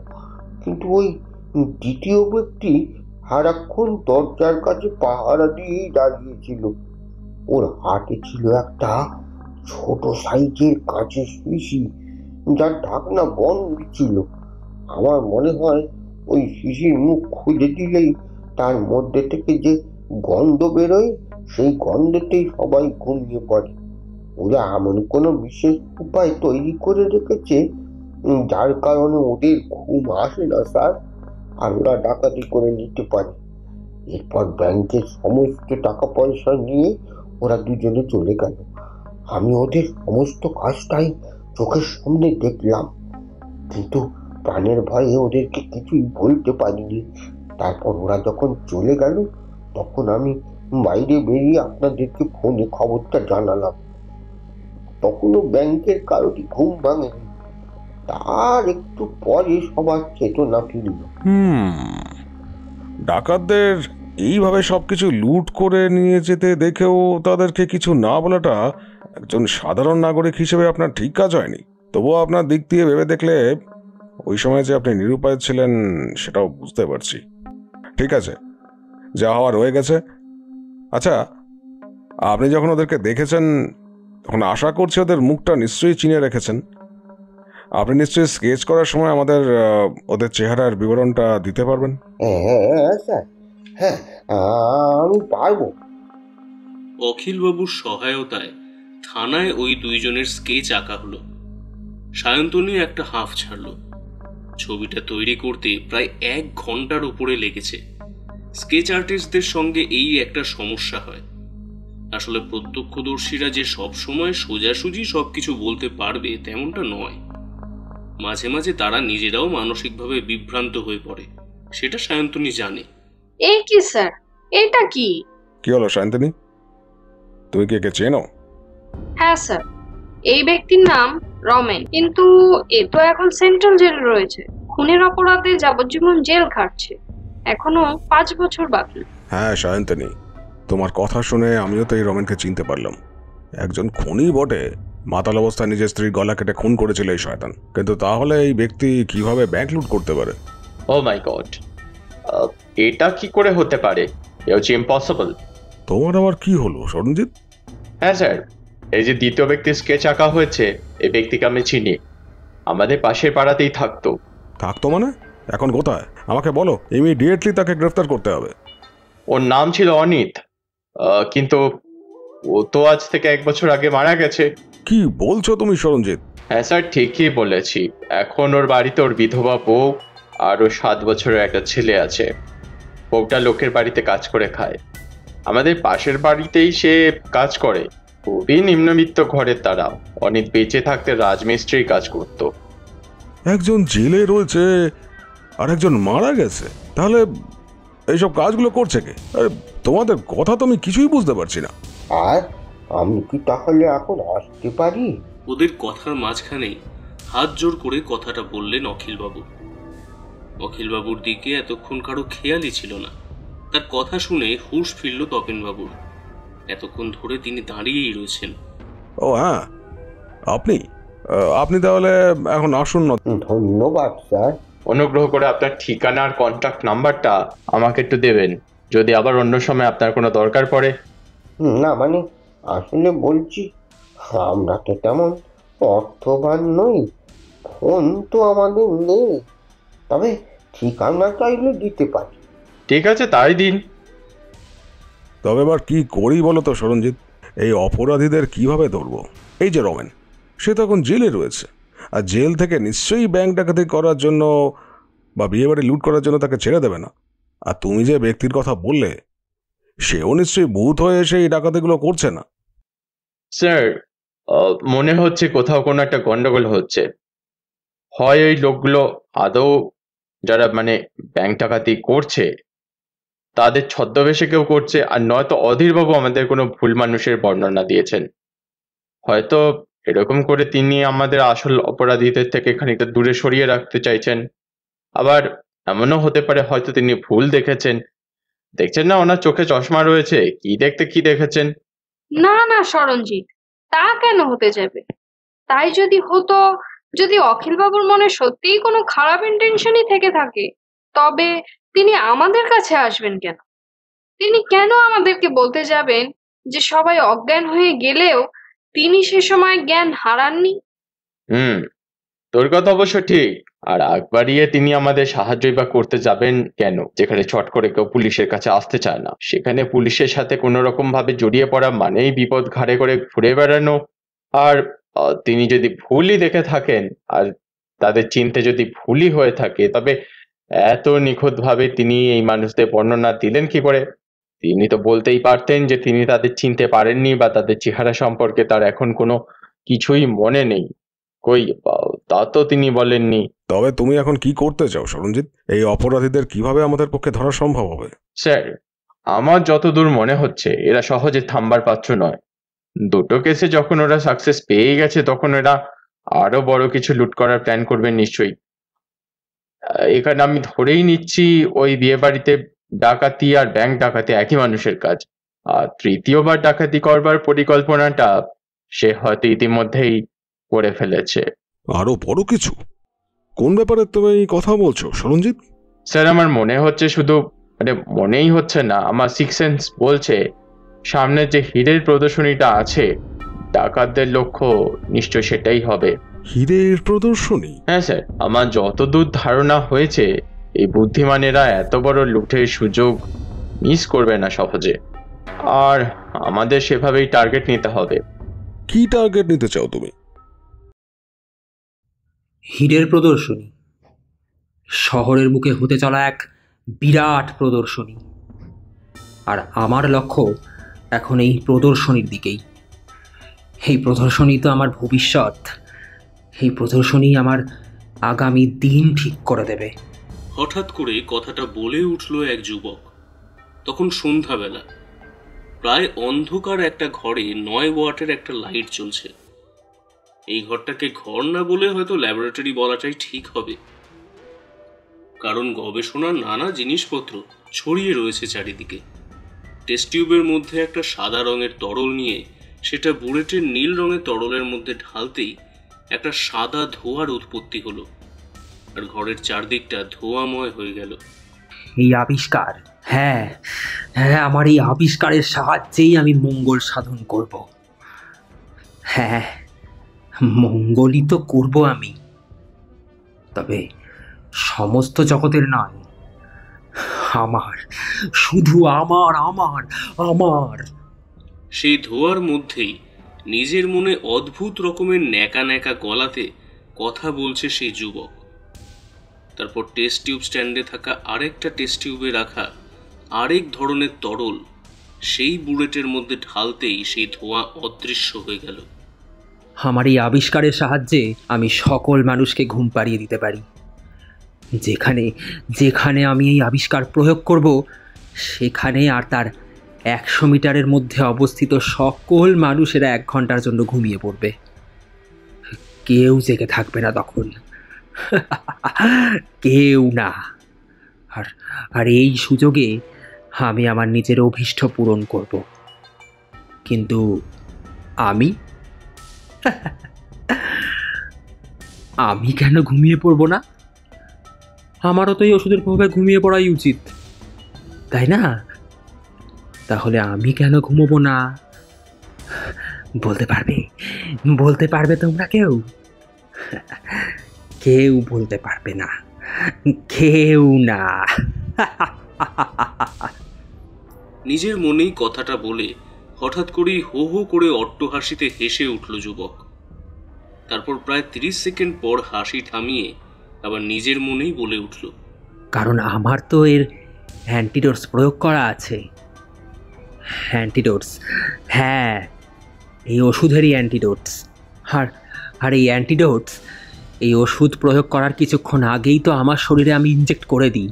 কিন্তু ওই দ্বিতীয় ব্যক্তি সারাক্ষণ দরজার কাছে পাহারা দিয়েই দাঁড়িয়েছিল। ওর হাতে ছিল একটা ছোট সাইজের কাঁচের শিশি, যার ঢাকনা বন্ধ ছিল। আমার মনে হয় ওই শিশির মুখ খুলে দিলেই তার মধ্যে থেকে যে গন্ধ বেরোয় সেই গন্ধতেই সবাই ঘুমিয়ে পড়ে। ওরা এমন কোনো বিশেষ উপায় তৈরি করে রেখেছে যার কারণে ওদের ঘুম আসে না স্যার, আর ওরা ডাকাতি করে নিতে পারে। এরপর ব্যাংকের সমস্ত টাকা পয়সা নিয়ে ওরা দুজনে চলে গেল। আমি ওদের সমস্ত কাজটাই চোখের সামনে দেখলাম, কিন্তু প্রাণের ভয়ে ওদেরকে কিছুই বলতে পারিনি। তারপর ওরা যখন চলে গেল তখন আমি বাইরে বেরিয়ে আপনাদেরকে ফোনে খবরটা জানালাম। তখনও ব্যাংকের কারোরই ঘুম ভাঙেনি। তার একটু পরে সবার চেতনা ফিরল। ডাকাতদের এইভাবে সবকিছু লুট করে নিয়ে যেতে দেখেও তাদেরকে কিছু না বলাটা একজন সাধারণ নাগরিক হিসেবে আপনার ঠিক কাজ হয়নি। তবুও আপনার দিক দিয়ে ভেবে দেখলে ওই সময় যে আপনি নিরুপায় ছিলেন সেটাও বুঝতে পারছি। ঠিক আছে, যা হওয়ার হয়ে গেছে। আচ্ছা, আপনি যখন ওদেরকে দেখেছেন তখন আশা করছি ওদের মুখটা নিশ্চয়ই চিনে রেখেছেন। আপনি নিশ্চয়ই স্কেচ করার সময় আমাদের ওদের চেহারার বিবরণটা দিতে পারবেন? হ্যাঁ স্যার, হ্যাঁ আমি পারবো। অখিলবাবুর সহায়তায় থানায় ওই দুইজনের স্কেচ আঁকা হলো। সায়ন্তনী একটা হাঁফ ছাড়ল। ছবিটা তৈরি করতে প্রায় 1 ঘন্টার উপরে লেগেছে। স্কেচ আর্টিস্টদের সঙ্গে এই একটা সমস্যা হয়, আসলে প্রত্যক্ষদর্শীরা যে সব সময় সোজাসুজি সবকিছু বলতে পারবে তেমনটা নয়। মাঝে মাঝে তারা নিজেরাও মানসিকভাবে বিভ্রান্ত হয়ে পড়ে, সেটা সায়ন্তনী জানে। এই কি স্যার, এটা কি? কি হলো সায়ন্তনী, তুমি কি একে চেনো? হ্যাঁ স্যার, এই ব্যক্তির নাম রমেন, কিন্তু এ তো এখন সেন্ট্রাল জেলে রয়েছে। খুনের অপরাধে যাবজ্জীবন জেল খাটছে, এখনো 5 বছর বাকি। হ্যাঁ সায়ন্তনী, তোমার কথা শুনে আমিও তো এই রমেনকে চিনতে পারলাম। একজন খুনি বটে, মাতাল অবস্থায় নিজের স্ত্রীর গলা কেটে খুন করেছিল এই শয়তান। কিন্তু তাহলে এই ব্যক্তি কিভাবে ব্যাংক লুট করতে পারে? ও মাই গড, এটা কি করে হতে পারে? It's impossible. তোমার আবার কি হলো সরঞ্জিত? হ্যাঁ স্যার, এই যে দ্বিতীয় ব্যক্তির স্কেচ আঁকা হয়েছে, এই ব্যক্তিকে আমি চিনি। আমাদের পাশের পাড়াতেই থাকতো। থাকতো মানে? এখন কোথায় আমাকে বলো, ইমিডিয়েটলি তাকে গ্রেফতার করতে হবে। ওর নাম ছিল অনিত, কিন্তু ও তো আজ থেকে 1 বছর আগে মারা গেছে। কি বলছো তুমি সরঞ্জিত? হ্যাঁ স্যার, ঠিকই বলেছি। এখন ওর বাড়িতে ওর বিধবা বউ আর ওর 7 বছরের একটা ছেলে আছে। বউটা লোকের বাড়িতে কাজ করে খায়। আমাদের পাশের বাড়িতেই সে কাজ করে। খুবই নিম্নবিত্ত ঘরের তারা। অনিত বেঁচে থাকতে রাজমিস্ত্রির কাজ করত। একজন জেলে রয়েছে আর একজন মারা গেছে, তাহলে এইসব কাজগুলো করছে কে? তোমাদের কথা তো আমি কিছুই বুঝতে পারছি না। আর আমি কি তাহলে এখন আসতে পারি? ওদের কথার মাঝখানেই হাত জোর করে কথাটা বললেন অখিলবাবু। অখিলবাবুর দিকে এতক্ষণ কারো খেয়ালই ছিল না। তার কথা শুনে হুঁশ ফিরল তপেনবাবুর। এতক্ষণ ধরে তিনি দাঁড়িয়েই রয়েছেন। ও হ্যাঁ, আপনি আপনি তাহলে এখন আসুন না। ধন্যবাদ স্যার। অনুগ্রহ করে আপনার ঠিকানা আর কন্ট্যাক্ট নাম্বারটা আমাকে একটু দেবেন, যদি আবার অন্য সময় আপনার কোনো দরকার পড়ে। না মানে আসলে বলছি, আমরা তো তেমন অর্থবান নই, ফোন তো আমাদের নেই, তবে ঠিকানা চাইলে দিতে পারি। ঠিক আছে, তাই দিন। তবে এবার কি করি বলো তো সরঞ্জিত, এই অপরাধীদের কিভাবে ধরবো? এই যে রমেন, সে তখন জেলে রয়েছে, আর জেল থেকে নিশ্চয়ই ব্যাংক ডাকাতি করার জন্য বা বিয়েবাড়ি লুট করার জন্য তাকে ছেড়ে দেবে না। আর তুমি যে ব্যক্তির কথা বললে, সেও নিশ্চয়ই ভূত হয়ে এসে এই ডাকাতিগুলো করছে না। স্যার, মনে হচ্ছে কোথাও কোনো একটা গন্ডগোল হচ্ছে। হয় ওই লোকগুলো আদৌ যারা মানে ব্যাংক ডাকাতি করছে তাদের ছদ্মবেশে কেউ করছে, আর নয়তো অধীরবাবু আমাদের কোনো ভুল মানুষের বর্ণনা দিয়েছেন। হয়তো এরকম করে তিনি আমাদের আসল অপরাধীদের থেকে খানিকটা দূরে সরিয়ে রাখতে চাইছেন। আবার এমনও হতে পারে হয়তো তিনি ভুল দেখেছেন। দেখছেন না ওনার চোখে চশমা রয়েছে, কি দেখতে কি দেখেছেন। না না সরঞ্জিত, তা কেন হতে যাবে? তাই যদি হতো, যদি অখিলবাবুর মনে সত্যিই কোনো খারাপ ইন্টেনশনই থেকে থাকে, তবে তিনি আমাদের কাছে আসবেন কেন? তিনি কেন আমাদেরকে বলতে যাবেন যে সবাই অজ্ঞান হয়ে গেলেও তিনি সে সময় জ্ঞান হারাননি? তোর কথা অবশ্য ঠিক। আর আগ বাড়িয়ে তিনি আমাদের সাহায্যই বা করতে যাবেন কেন, যেখানে চট করে কেউ পুলিশের কাছে আসতে চায় না, সেখানে পুলিশের সাথে কোনো রকম ভাবে জড়িয়ে পড়া মানেই বিপদ ঘাড়ে করে ঘুরে বেড়ানো। আর তিনি যদি ভুলই দেখে থাকেন, আর তাদের চিনতে যদি ভুলই হয়ে থাকে, তবে এত নিখুঁত ভাবে তিনি এই মানুষদের বর্ণনা দিলেন কি করে? তিনি তো বলতেই পারতেন যে তিনি তাদের চিনতে পারেননি বা তাদের চেহারা সম্পর্কে তার এখন কোনো কিছুই মনে নেই। কই, তা তো তিনি বলেননি। তবে তুমি এখন কি করতে চাও সরঞ্জিত? এই অপরাধীদের কিভাবে আমাদের পক্ষে ধরা সম্ভব হবে? স্যার, আমার যতদূর মনে হচ্ছে এরা সহজে থামবার পাত্র নয়। দুটো কেসে যখন ওরা সাকসেস পেয়ে গেছে, তখন এরা আরো বড় কিছু লুট করার প্ল্যান করবেন নিশ্চয়ই। এখানে আমি ধরেই নিচ্ছি ওই বিয়ে বাড়িতে ডাকাতি আর ব্যাংক ডাকাতি একই মানুষের কাজ। আর তৃতীয়বার ডাকাতি করবার পরিকল্পনাটা সে হয়তো ইতিমধ্যেই করে ফেলেছে। আরো বড় কিছু? কোন ব্যাপারে তুমি এই কথা বলছো সরঞ্জিত? স্যার, আমার মনে হচ্ছে, শুধু মানে মনেই হচ্ছে না, আমার সিক্স সেন্স বলছে সামনে যে হীরের প্রদর্শনীটা আছে, ডাকাতদের লক্ষ্য নিশ্চয় সেটাই হবে। হীরের প্রদর্শনী? হ্যাঁ স্যার, আমার যতদূর ধারণা হয়েছে এই বুদ্ধিমানেরা এত বড় লুটের সুযোগ মিস করবে না সহজে। আর আমাদের সেভাবেই টার্গেট নিতে হবে। কি টার্গেট নিতে চাও তুমি? হীরের প্রদর্শনী শহরের বুকে হতে চলা এক বিরাট প্রদর্শনী, আর আমার লক্ষ্য এখন এই প্রদর্শনীর দিকেই। এই প্রদর্শনী তো আমার ভবিষ্যৎ, এই প্রদর্শনী আমার আগামী দিন ঠিক করে দেবে। হঠাৎ করে কথাটা বলে উঠল এক যুবক। তখন সন্ধ্যাবেলা, প্রায় অন্ধকার একটা ঘরে 9 ওয়াটের একটা লাইট জ্বলছে। এই ঘরটাকে ঘর না বলে হয়তো ল্যাবরেটরি বলাটাই ঠিক হবে, কারণ গবেষণার নানা জিনিসপত্র ছড়িয়ে রয়েছে চারিদিকে। টেস্ট টিউবের মধ্যে একটা সাদা রঙের তরল নিয়ে সেটা বুলেটের নীল রঙের তরলের মধ্যে ঢালতেই একটা সাদা ধোঁয়ার উৎপত্তি হলো, আর ঘরের চারদিকটা ধোঁয়াময় হয়ে গেল। এই আবিষ্কার, হ্যাঁ হ্যাঁ, আমার এই আবিষ্কারের সাহায্যেই আমি মঙ্গল সাধন করব। হ্যাঁ, মঙ্গলই তো করব আমি, তবে সমস্ত জগতের নয়, আমার, শুধু আমার আমার আমার। সেই ধোঁয়ার মধ্যেই নিজের মনে অদ্ভুত রকমের ন্যাকা ন্যাকা গলাতে কথা বলছে সেই যুবক। তারপর টেস্ট টিউব স্ট্যান্ডে থাকা আরেকটা টেস্ট টিউবে রাখা আরেক ধরনের তরল সেই বুলেটের মধ্যে ঢালতেই সেই ধোঁয়া অদৃশ্য হয়ে গেল। আমার এই আবিষ্কারের সাহায্যে আমি সকল মানুষকে ঘুম পাড়িয়ে দিতে পারি। যেখানে যেখানে আমি এই আবিষ্কার প্রয়োগ করব, সেখানে আর তার 100 মিটারের মধ্যে অবস্থিত সকল মানুষেরা 1 ঘন্টার জন্য ঘুমিয়ে পড়বে। কেউ জেগে থাকবে না তখন। কেউ না। আর আর এই সুযোগে আমি আমার নিজের অভীষ্ট পূরণ করব। কিন্তু আমি আমি কেন ঘুমিয়ে পড়বো না? আমারও তো এই ওষুধের প্রভাবে ঘুমিয়ে পড়াই উচিত, তাই না? তাহলে আমি কেন ঘুমোবো না? বলতে পারবে? বলতে পারবে তোমরা কেউ? কেউ বলতে পারবে না, কেউ না। নিজের মনেই কথাটা বলে হঠাৎ করেই হো হো করে অট্টহাসিতে হেসে উঠল যুবক। তারপর প্রায় 30 সেকেন্ড পর হাসি থামিয়ে আবার নিজের মনেই বলে উঠল, কারণ আমার তো এর অ্যান্টিডোটস প্রয়োগ করা আছে। অ্যান্টিডোটস, হ্যাঁ, এই ওষুধেরই অ্যান্টিডোটস। আর আর এই অ্যান্টিডোটস, এই ওষুধ প্রয়োগ করার কিছুক্ষণ আগেই তো আমার শরীরে আমি ইনজেক্ট করে দিই।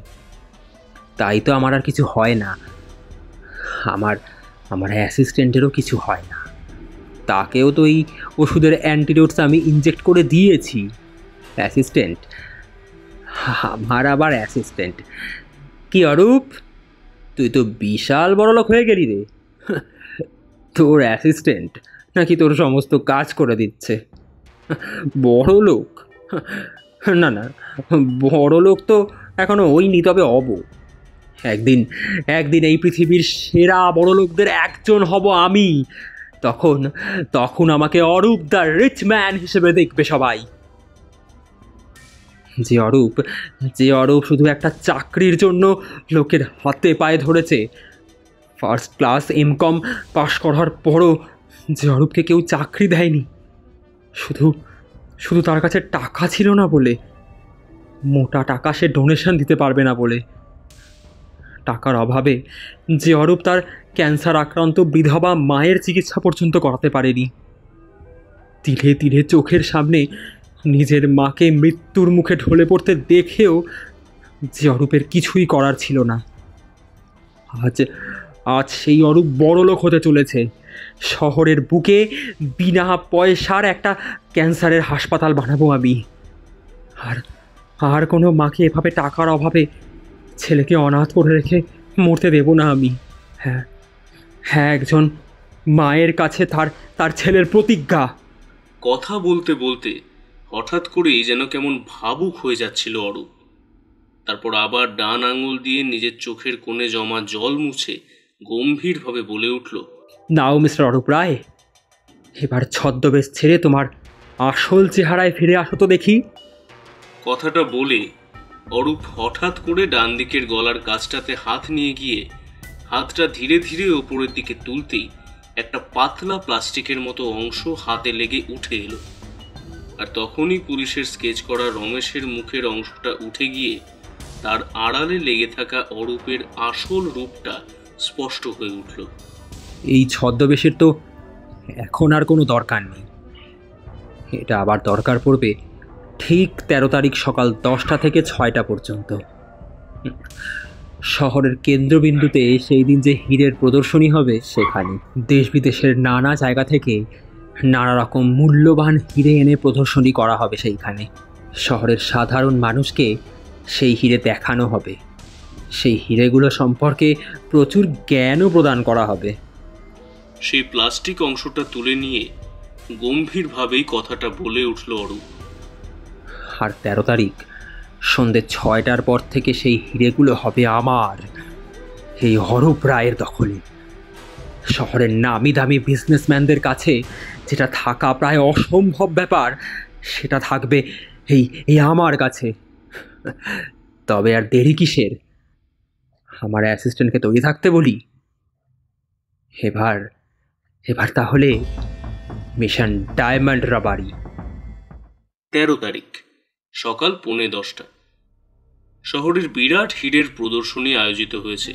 তাই তো আমার আর কিছু হয় না। আমার অ্যাসিস্ট্যান্টেরও কিছু হয় না। তাকেও তো এই ওষুধের অ্যান্টিডোটস আমি ইনজেক্ট করে দিয়েছি। অ্যাসিস্ট্যান্ট, আমার আবার অ্যাসিস্ট্যান্ট। কি অরূপ, তুই তো বিশাল বড়লোক হয়ে গেলি রে। তোর অ্যাসিস্ট্যান্ট নাকি তোর সমস্ত কাজ করে দিচ্ছে? বড়লোক? না না, বড়লোক তো এখনো হইনি, তবে হব। একদিন এই পৃথিবীর সেরা বড়লোকদের একজন হব আমি। তখন আমাকে অরূপ দ্য রিচ ম্যান হিসেবে দেখবে সবাই। যে অরূপ শুধু একটা চাকরির জন্য লোকের হাতে পায়ে ধরেছে, ফার্স্ট ক্লাস এমকম পাশ করার পরও যে অরূপকে কেউ চাকরি দেয়নি, শুধু তার কাছে টাকা ছিল না বলে, মোটা টাকা সে ডোনেশন দিতে পারবে না বলে। টাকার অভাবে যে অরূপ তার ক্যান্সার আক্রান্ত বিধবা মায়ের চিকিৎসা পর্যন্ত করাতে পারেনি। তিলে তিলে চোখের সামনে নিজের মাকে মৃত্যুর মুখে ঢলে পড়তে দেখেও যে অরূপের কিছুই করার ছিল না। আজ সেই অরূপ বড়লোক হতে চলেছে। শহরের বুকে বিনা পয়সার একটা ক্যান্সারের হাসপাতাল বানাবো আমি। আর কোনো মাকে এভাবে টাকার অভাবে ছেলেকে অনাথ করে রেখে মরতে দেব না আমি। হ্যাঁ, একজন মায়ের কাছে তার ছেলের প্রতিজ্ঞা। কথা বলতে বলতে হঠাৎ করেই যেন কেমন ভাবুক হয়ে যাচ্ছিল অরূপ। তারপর আবার ডান আঙুল দিয়ে নিজের চোখের কোণে জমা জল মুছে গম্ভীরভাবে বলে উঠল, নাও মিস্টার অরূপ রায়, এবার ছদ্মবেশ ছেড়ে তোমার আসল চেহারায় ফিরে আসো তো দেখি। কথাটা বলে অরূপ হঠাৎ করে ডান দিকের গলার কাছটাতে হাত নিয়ে গিয়ে হাতটা ধীরে ধীরে ওপরের দিকে তুলতেই একটা পাতলা প্লাস্টিকের মতো অংশ হাতে লেগে উঠে এলো। আর তখনই পুলিশের স্কেচ করা রমেশের মুখের অংশটা উঠে গিয়ে তার আড়ালে লেগে থাকা অরূপের আসল রূপটা স্পষ্ট হয়ে উঠল। এই ছদ্মবেশের তো এখন আর কোনো দরকার নেই। এটা আবার দরকার পড়বে ঠিক 13 তারিখ সকাল 10টা থেকে 6টা পর্যন্ত। শহরের কেন্দ্রবিন্দুতে সেই দিন যে হীরের প্রদর্শনী হবে, সেখানে দেশ বিদেশের নানা জায়গা থেকে নানা রকম মূল্যবান হীরে এনে প্রদর্শনী করা হবে। সেইখানে শহরের সাধারণ মানুষকে সেই হীরে দেখানো হবে। সেই হীরেগুলো সম্পর্কে প্রচুর জ্ঞানও প্রদান করা হবে। সেই প্লাস্টিক অংশটা তুলে নিয়ে গম্ভীরভাবেই কথাটা বলে উঠল অরূপ। আর 13 তারিখ সন্ধ্যে 6টার পর থেকে সেই হীরেগুলো হবে আমার, এই অরূপ রায়ের দখলে। শহরের নামি দামি বিজনেসম্যানদের কাছে যেটা থাকা প্রায় অসম্ভব ব্যাপার, সেটা থাকবে এই আমার কাছে। তবে আর দেরি কিসের? আমার অ্যাসিস্ট্যান্টকে তৈরি থাকতে বলি। এবার তাহলে মিশন ডায়মন্ড রাবারি। 13 তারিখ সকাল 10:45। শহরের বিরাট হীরের প্রদর্শনী আয়োজিত হয়েছে।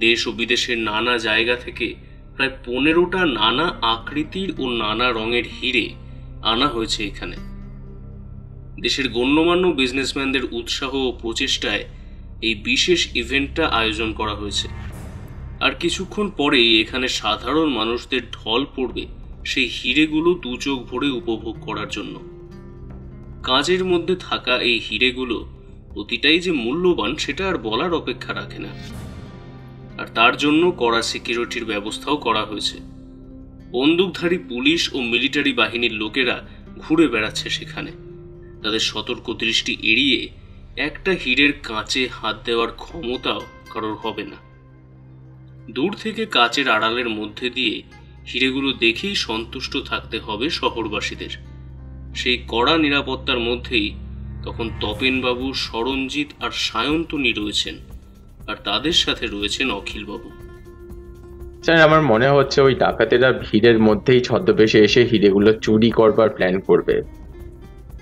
দেশ ও বিদেশের নানা জায়গা থেকে প্রায় 15টা নানা আকৃতির ও নানা রঙের হীরে আনা হয়েছে এখানে। দেশের গণ্যমান্য বিজনেসম্যানদের উৎসাহ ও প্রচেষ্টায় এই বিশেষ ইভেন্টটা আয়োজন করা হয়েছে। আর কিছুক্ষণ পরেই এখানে সাধারণ মানুষদের ঢল পড়বে সেই হীরেগুলো দু চোখ ভরে উপভোগ করার জন্য। কাঁচের মধ্যে থাকা এই হিরেগুলো প্রতিটাই যে মূল্যবান সেটা আর বলার অপেক্ষা রাখে না। আর তার জন্য কড়া সিকিউরিটির ব্যবস্থাও করা হয়েছে। বন্দুকধারী পুলিশ ও মিলিটারি বাহিনীর লোকেরা ঘুরে বেড়াচ্ছে সেখানে। তাদের সতর্ক দৃষ্টি এড়িয়ে একটা হীরের কাঁচে হাত দেওয়ার ক্ষমতাও কারোর হবে না। দূর থেকে কাচের আড়ালের মধ্যে দিয়ে হিরেগুলো দেখেই সন্তুষ্ট থাকতে হবে শহরবাসীদের। সেই কড়া নিরাপত্তার মধ্যেই তখন তপেনবাবু, সরঞ্জিত আর সায়ন্তনী রয়েছেন, আর তাদের সাথে রয়েছেন অখিলবাবু। স্যার, আমার মনে হচ্ছে ওই ডাকাতেরা ভিড়ের মধ্যেই ছদ্মবেশে এসে হিরেগুলো চুরি করবার প্ল্যান করবে।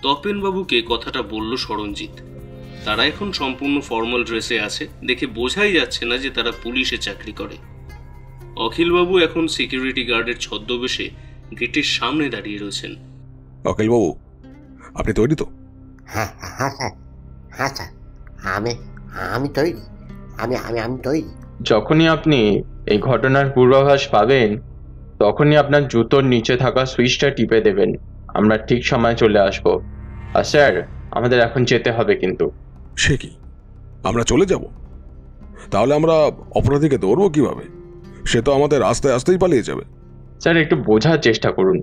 তপেনবাবুকে কথাটা বলল সরঞ্জিত। তারা এখন সম্পূর্ণ ফর্মাল ড্রেসে আছে, দেখে বোঝাই যাচ্ছে না যে তারা পুলিশে চাকরি করে। অখিলবাবু এখন সিকিউরিটি গার্ডের ছদ্মবেশে গেটের সামনে দাঁড়িয়ে রয়েছেন। অখিলবাবু, আপনি তৈরি তো? হ্যাঁ হ্যাঁ স্যার, হ্যাঁ স্যার, আমি আমি তৈরি, আমি আমি আমি তৈরি। যখনই আপনি এই ঘটনার পূর্বাভাস পাবেন তখনই আপনার জুতোর নিচে থাকা সুইচটা টিপে দেবেন। আমরা ঠিক সময় চলে আসব। আর স্যার, আমাদের এখন যেতে হবে কিন্তু। সে কি, আমরা চলে যাব? তাহলে আমরা অপরাধীকে ধরবো কিভাবে? সে তো আমাদের আস্তে আস্তেই পালিয়ে যাবে। স্যার, একটু বোঝার চেষ্টা করুন।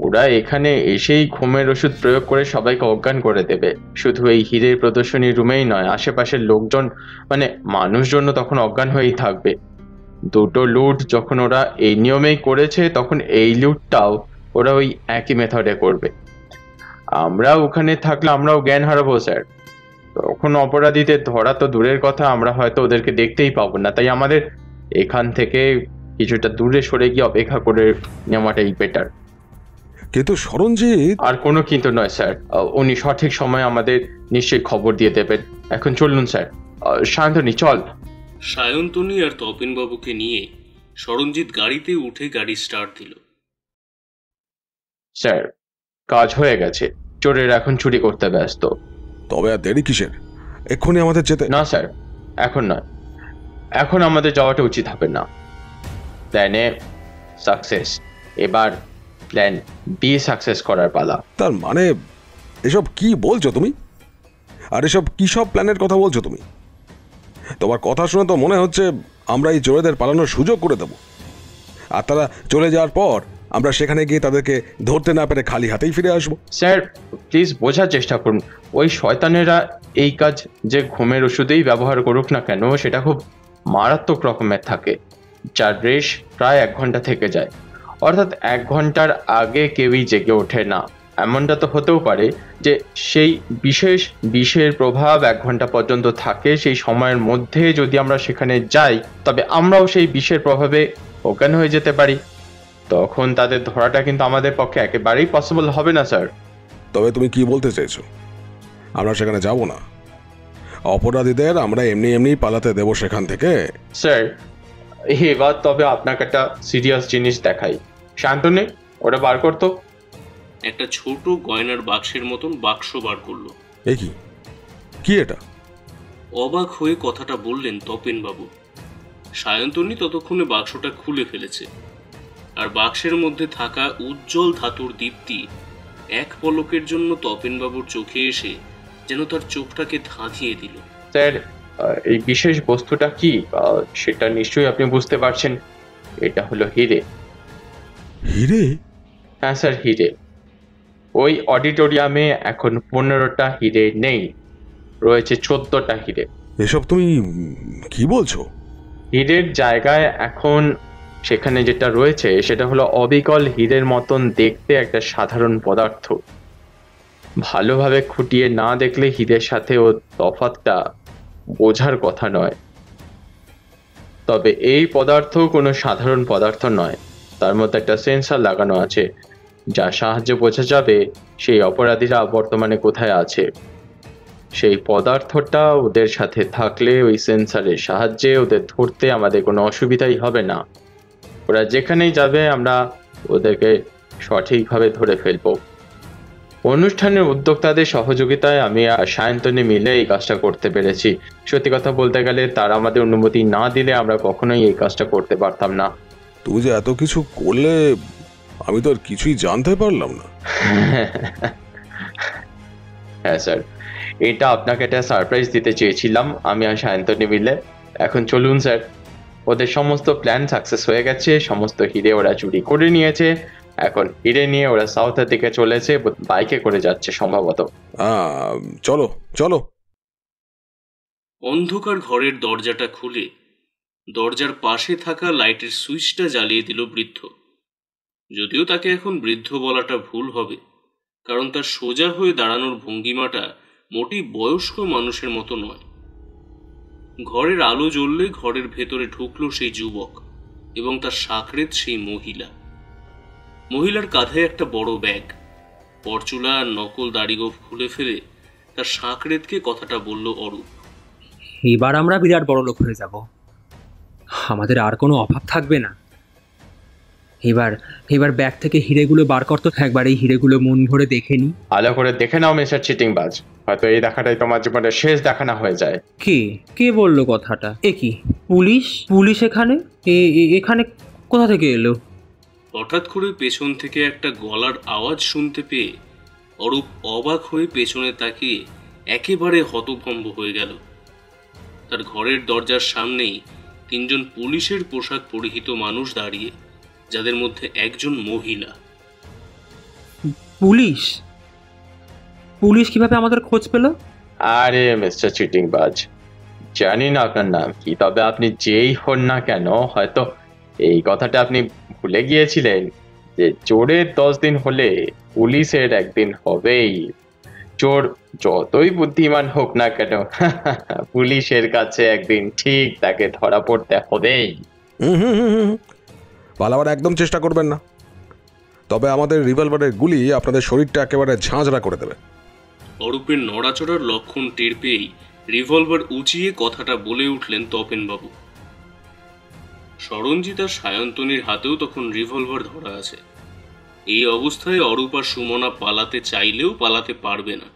ওরা এখানে এসেই ঘুমের ওষুধ প্রয়োগ করে সবাইকে অজ্ঞান করে দেবে। শুধু এই হীরের প্রদর্শনী রুমেই নয়, আশেপাশের লোকজন মানে মানুষজন তখন অজ্ঞান হয়েই থাকবে। দুটো লুট যখন ওরা এই নিয়মেই করেছে, তখন এই লুটটাও ওরা ওই একই মেথডে করবে। আমরা ওখানে থাকলে আমরাও জ্ঞান হারাবো স্যার। তখন অপরাধীদের ধরা তো দূরের কথা, আমরা হয়তো ওদেরকে দেখতেই পাবো না। তাই আমাদের এখান থেকে কিছুটা দূরে সরে গিয়ে অপেক্ষা করে নেওয়াটাই বেটার। কিন্তু সরঞ্জিত। আর কোনো কিন্তু নয় স্যার, উনি সঠিক সময় আমাদের নিশ্চয়ই খবর দিয়ে দেবেন। এখন চলুন স্যার। সায়ন্তনী, চল। সায়ন্তনী আর তপেনবাবুকে নিয়ে সরঞ্জিত গাড়িতে উঠে গাড়ি স্টার্ট দিল। স্যার, কাজ হয়ে গেছে। চোরের এখন চুরি করতে ব্যস্ত। তবে আর দেরি কিসের? এক্ষুনি আমাদের যেতে। না স্যার, এখন নয়। এখন আমাদের যাওয়াটা উচিত হবে না। প্ল্যানে সাকসেস, এবার প্ল্যান বি সাকসেস করার পালা। তার মানে এসব কি বলছো তুমি? আর এসব কি সব প্ল্যানের কথা বলছো তুমি? তোমার কথা শুনে তো মনে হচ্ছে আমরা এই চোরেদের পালানোর সুযোগ করে দেব, আর তারা চলে যাওয়ার পর আমরা সেখানে গিয়ে তাদেরকে ধরতে না পেরে খালি হাতেই ফিরে আসবো। স্যার, প্লিজ বোঝার চেষ্টা করুন। ওই শয়তানেরা এই কাজ যে ঘুমের ওষুধেই ব্যবহার করুক না কেন, সেটা খুব মারাত্মক রকমের থাকে, যার রেশ প্রায় 1 ঘন্টা থেকে যায়। অর্থাৎ 1 ঘন্টার আগে কেউই জেগে ওঠে না। এমনটা তো হতেও পারে যে সেই বিশেষ বিষের প্রভাব 1 ঘন্টা পর্যন্ত থাকে। সেই সময়ের মধ্যে যদি আমরা সেখানে যাই, তবে আমরাও সেই বিষের প্রভাবে অজ্ঞান হয়ে যেতে পারি। তখন তাদের ধরাটা কিন্তু আমাদের পক্ষে একেবারেই পসিবল হবে না স্যার। তবে তুমি কি বলতে চাইছো? আমরা সেখানে যাব না? অপরাধীদের আমরা এমনি এমনি পালাতে দেব সেখান থেকে? স্যার, এবার তবে আপনাকে একটা সিরিয়াস জিনিস দেখাই। শান্তনু, ওটা বার করতো। একটা ছোট গয়নার বাক্সের মতন বাক্স বার করলো। এ কি এটা? অবাক হয়ে কথাটা বললেন তপেনবাবু। সায়ন্তনী ততক্ষণে বাক্সটা খুলে ফেলেছে, আর বাক্সের মধ্যে থাকা উজ্জ্বল ধাতুর দীপ্তি এক পলকের জন্য তপেনবাবুর চোখে এসে যেন তার চোখটাকে ধাঁধিয়ে দিল। স্যার, এই বিশেষ বস্তুটা কি সেটা নিশ্চয়ই আপনি বুঝতে পারছেন। এটা হলো হিরে। হিরে? হ্যাঁ স্যার, হিরে। ওই অডিটোরিয়ামে এখন 15টা হিরে নেই, রয়েছে 14টা হিরে। এসব তুমি কি বলছো? হিরের জায়গায় এখন সেখানে যেটা রয়েছে সেটা হলো অবিকল হীরের মতন দেখতে একটা সাধারণ পদার্থ। ভালোভাবে খুঁটিয়ে না দেখলে হীরের সাথে ও তফাৎটা বোঝার কথা নয়। তবে এই পদার্থ কোনো সাধারণ পদার্থ নয়। তার মধ্যে একটা সেন্সর লাগানো আছে, যার সাহায্যে বোঝা যাবে সেই অপরাধীরা বর্তমানে কোথায় আছে। সেই পদার্থটা ওদের সাথে থাকলে ওই সেন্সরের সাহায্যে ওদের ধরতে আমাদের কোনো অসুবিধাই হবে না। ওরা যেখানেই যাবে আমরা ওদেরকে সঠিকভাবে ধরে ফেলবো। অনুষ্ঠানের উদ্যোক্তাদের সহযোগিতায় আমি আর সায়ন্তনী মিলে এই কাজটা করতে পেরেছি। সত্যি কথা বলতে গেলে তারা আমাদের অনুমতি না দিলে আমরা কখনোই এই কাজটা করতে পারতাম না। তুমি যে এত কিছু করলে আমি তো আর কিছুই জানতে পারলাম না। হ্যাঁ স্যার, এটা আপনাকে একটা সারপ্রাইজ দিতে চেয়েছিলাম আমি আর সায়ন্তনী মিলে। এখন চলুন স্যার, ওদের সমস্ত প্ল্যান সাকসেস হয়ে গেছে, সমস্ত হিরে ওরা চুরি করে নিয়েছে। এখন হিরে নিয়ে ওরা সাউথের দিকে চলেছে, বাইকে করে যাচ্ছে সম্ভবত। চলো চলো। অন্ধকার ঘরের দরজাটা খুলে দরজার পাশে থাকা লাইটের সুইচটা জ্বালিয়ে দিল বৃদ্ধ। যদিও তাকে এখন বৃদ্ধ বলাটা ভুল হবে, কারণ তার সোজা হয়ে দাঁড়ানোর ভঙ্গিমাটা মোটেই বয়স্ক মানুষের মতো নয়। ঘরের আলো জ্বললে ঘরের ভেতরে ঢুকলো সেই যুবক এবং তার সাকরেত সেই মহিলা। মহিলার কাঁধে একটা বড় ব্যাগ। পরচুলা আর নকল দাড়িগোঁফ খুলে ফেলে তার সাকরেতকে কথাটা বলল অরূপ। এবার আমরা বিরাট বড় লোক হয়ে যাব, আমাদের আর কোনো অভাব থাকবে না। এবার ব্যাগ থেকে হিরেগুলো বার করতো, একবার এই হিরেগুলো মন ভরে দেখে নি। ভালো করে দেখে নাও মিস্টার চিটিংবাজ, হয়তো এই দেখাটাই তোমার জীবনের শেষ দেখানো হয়ে যায়। কে বললো কথাটা? এ কি পুলিশ এখানে এখানে কোথা থেকে এলো? হঠাৎ করে পেছন থেকে একটা গলার আওয়াজ শুনতে পেয়ে অরূপ অবাক হয়ে পেছনে তাকিয়ে একেবারে হতভম্ব হয়ে গেল। তার ঘরের দরজার সামনেই তিনজন পুলিশের পোশাক পরিহিত মানুষ দাঁড়িয়ে, যাদের মধ্যে একজন মহিলা। পুলিশ কিভাবে আমাদের খোঁজ পেল? আরে মিস্টার চিটিংবাজ, জানি না আপনার নাম কি, তবে আপনি যেই হন না কেন, হয়তো এই কথাটা আপনি ভুলে গিয়েছিলেন যে চোরের 10 দিন হলে পুলিশের একদিন হবেই। চোর যতই বুদ্ধিমান হোক না কেন, পুলিশের কাছে একদিন ঠিক তাকে ধরা পড়তে হবেই। পালাবার একদম চেষ্টা করবেন না, তবে আমাদের রিভলভারের গুলি আপনাদের শরীরটা একেবারে ঝাঁঝরা করে দেবে। অরূপের নড়াচড়ার লক্ষণ টের পেয়েই রিভলভার উঁচিয়ে কথাটা বলে উঠলেন তপেনবাবু। সরঞ্জিত আর সায়ন্তনীর হাতেও তখন রিভলভার ধরা আছে। এই অবস্থায় অরূপ আর সুমনা পালাতে চাইলেও পালাতে পারবে না,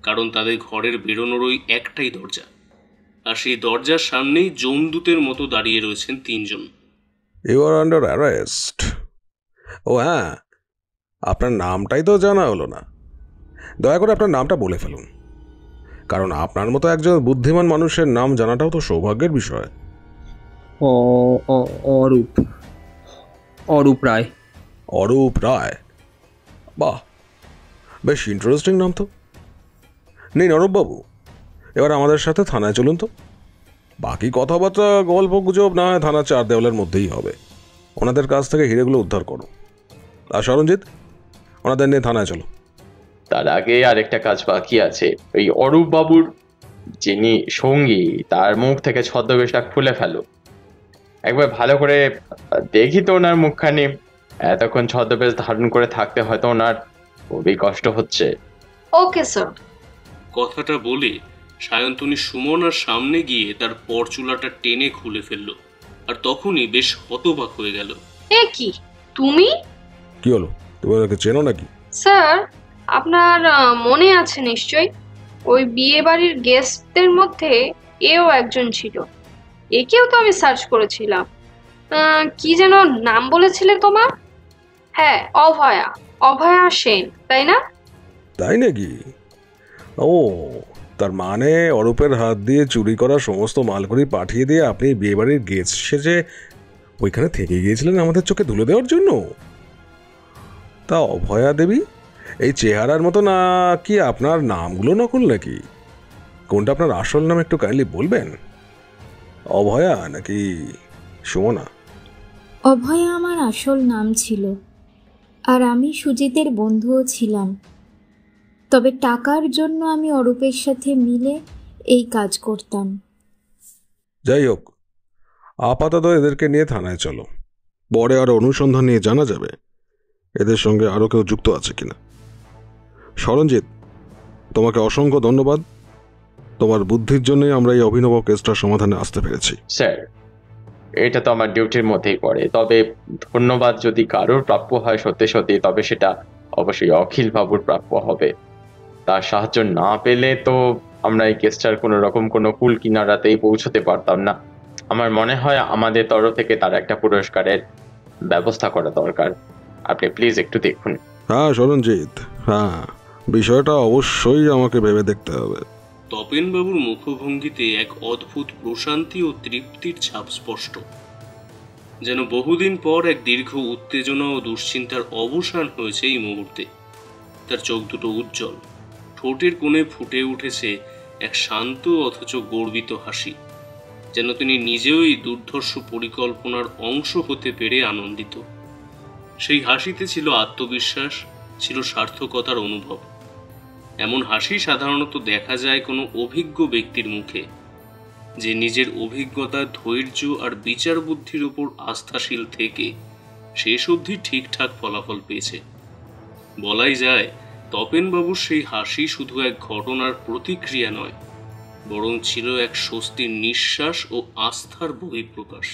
কারণ তাদের ঘরের বেরোনোর ওই একটাই দরজা, আর সেই দরজার সামনেই জমদূতের মতো দাঁড়িয়ে রয়েছেন তিনজন। You are under arrest. ও হ্যাঁ, আপনার নামটাই তো জানা হলো না। দয়া করে আপনার নামটা বলে ফেলুন, কারণ আপনার মতো একজন বুদ্ধিমান মানুষের নাম জানাটাও তো সৌভাগ্যের বিষয়। অরূপ রায়। অরূপ রায়, বাহ, বেশ ইন্টারেস্টিং নাম তো। নিন অরূপবাবু, এবার আমাদের সাথে থানায় চলুন তো। বাকি কথাবার্তা গল্প গুজব না হয় থানা 4 দেওয়ালের মধ্যেই হবে। ওনাদের কাছ থেকে হিরেগুলো উদ্ধার করো। আর সরঞ্জিত, ওনাদের নিয়ে থানায় চলো। তার আগে আরেকটা কাজ বাকি আছে। ওই অরূপ বাবুর যিনি সঙ্গী, তার মুখ থেকে ছদ্মবেশটা খুলে ফেলো। একবার ভালো করে দেখি তো ওনার মুখখানি। এতক্ষণ ছদ্মবেশ ধারণ করে থাকতে হয়তো ওনার খুবই কষ্ট হচ্ছে। Okay sir. কথাটা বলে সায়ন্তনী সুমনার সামনে গিয়ে তার পরচুলাটা টেনে খুলে ফেলল, আর তখনই বেশ হতবাক হয়ে গেল। এ কি, তুমি? কি হলো, তুমি ওনাকে চেনো নাকি? স্যার, আপনার মনে আছে নিশ্চয়ই, ওই বিয়ে বাড়ির গেস্টদের মধ্যে এও একজন ছিল। একেও তো আমি সার্চ করেছিলাম। কি যেন নাম বলেছিলে তোমার? হ্যাঁ, অভয়া সেন, তাই না? তাই নাকি? ও, তার মানে অরূপের হাত দিয়ে চুরি করা সমস্ত মালগুলি পাঠিয়ে দিয়ে আপনি বিয়েবাড়ির গেস্ট সেজে ওইখানে থেকে গিয়েছিলেন আমাদের চোখে ধুলো দেওয়ার জন্য। তা অভয়া দেবী এই চেহারার মতো না কি আপনার নামগুলো নকল নাকি? কোনটা আপনার আসল নাম একটু কাইন্ডলি বলবেন? অভয়া নাকি সুমনা? অভয়া আমার আসল নাম ছিল, আর আমি সুজিতের বন্ধুও ছিলাম। তবে টাকার জন্য আমি অরূপের সাথে মিলে এই কাজ করতাম। যাই হোক, আপাতত এদেরকে নিয়ে থানায় চলো। পরে আরো অনুসন্ধান নিয়ে জানা যাবে এদের সঙ্গে আরো কেউ যুক্ত আছে কিনা। সরঞ্জিত, তোমাকে অসংখ্য ধন্যবাদ। তোমার বুদ্ধির জন্যই আমরা এই অভিনব কেসটার সমাধানে আসতে পেরেছি। স্যার, এটা তো আমার ডিউটির মধ্যেই পড়ে, তবে ধন্যবাদ যদি কারোর প্রাপ্য হয় সত্যি সত্যি, তবে সেটা অবশ্যই অখিল বাবুর প্রাপ্য হবে। তার সাহায্য না পেলে তো আমরা এই কেসটার কোনো রকম কোনো কুল কিনারাতেই পৌঁছতে পারতাম না। আমার মনে হয় আমাদের তরফ থেকে তার একটা পুরস্কারের ব্যবস্থা করা দরকার। আপনি প্লিজ একটু দেখুন। হ্যাঁ সরঞ্জিত, হ্যাঁ বিষয়টা অবশ্যই আমাকে ভেবে দেখতে হবে। তপেনবাবুর মুখভঙ্গিতে এক অদ্ভুত প্রশান্তি ও তৃপ্তির ছাপ স্পষ্ট, যেন বহুদিন পর এক দীর্ঘ উত্তেজনা ও দুশ্চিন্তার অবসান হয়েছে এই মুহূর্তে। তার চোখ দুটো উজ্জ্বল, ঠোঁটের কোণে ফুটে উঠেছে এক শান্ত অথচ গর্বিত হাসি, যেন তিনি নিজেও এই দুর্ধর্ষ পরিকল্পনার অংশ হতে পেরে আনন্দিত। সেই হাসিতে ছিল আত্মবিশ্বাস, ছিল সার্থকতার অনুভব। এমন হাসি সাধারণত দেখা যায় কোনো অভিজ্ঞ ব্যক্তির মুখে, যে নিজের অভিজ্ঞতা, ধৈর্য আর বিচার বুদ্ধির উপর আস্থাশীল থেকে শেষ অবধি ঠিকঠাক ফলাফল পেয়েছে। বলাই যায় তপেনবাবুর সেই হাসি শুধু এক ঘটনার প্রতিক্রিয়া নয়, বরং ছিল এক স্বস্তির নিঃশ্বাস ও আস্থার বহিঃপ্রকাশ।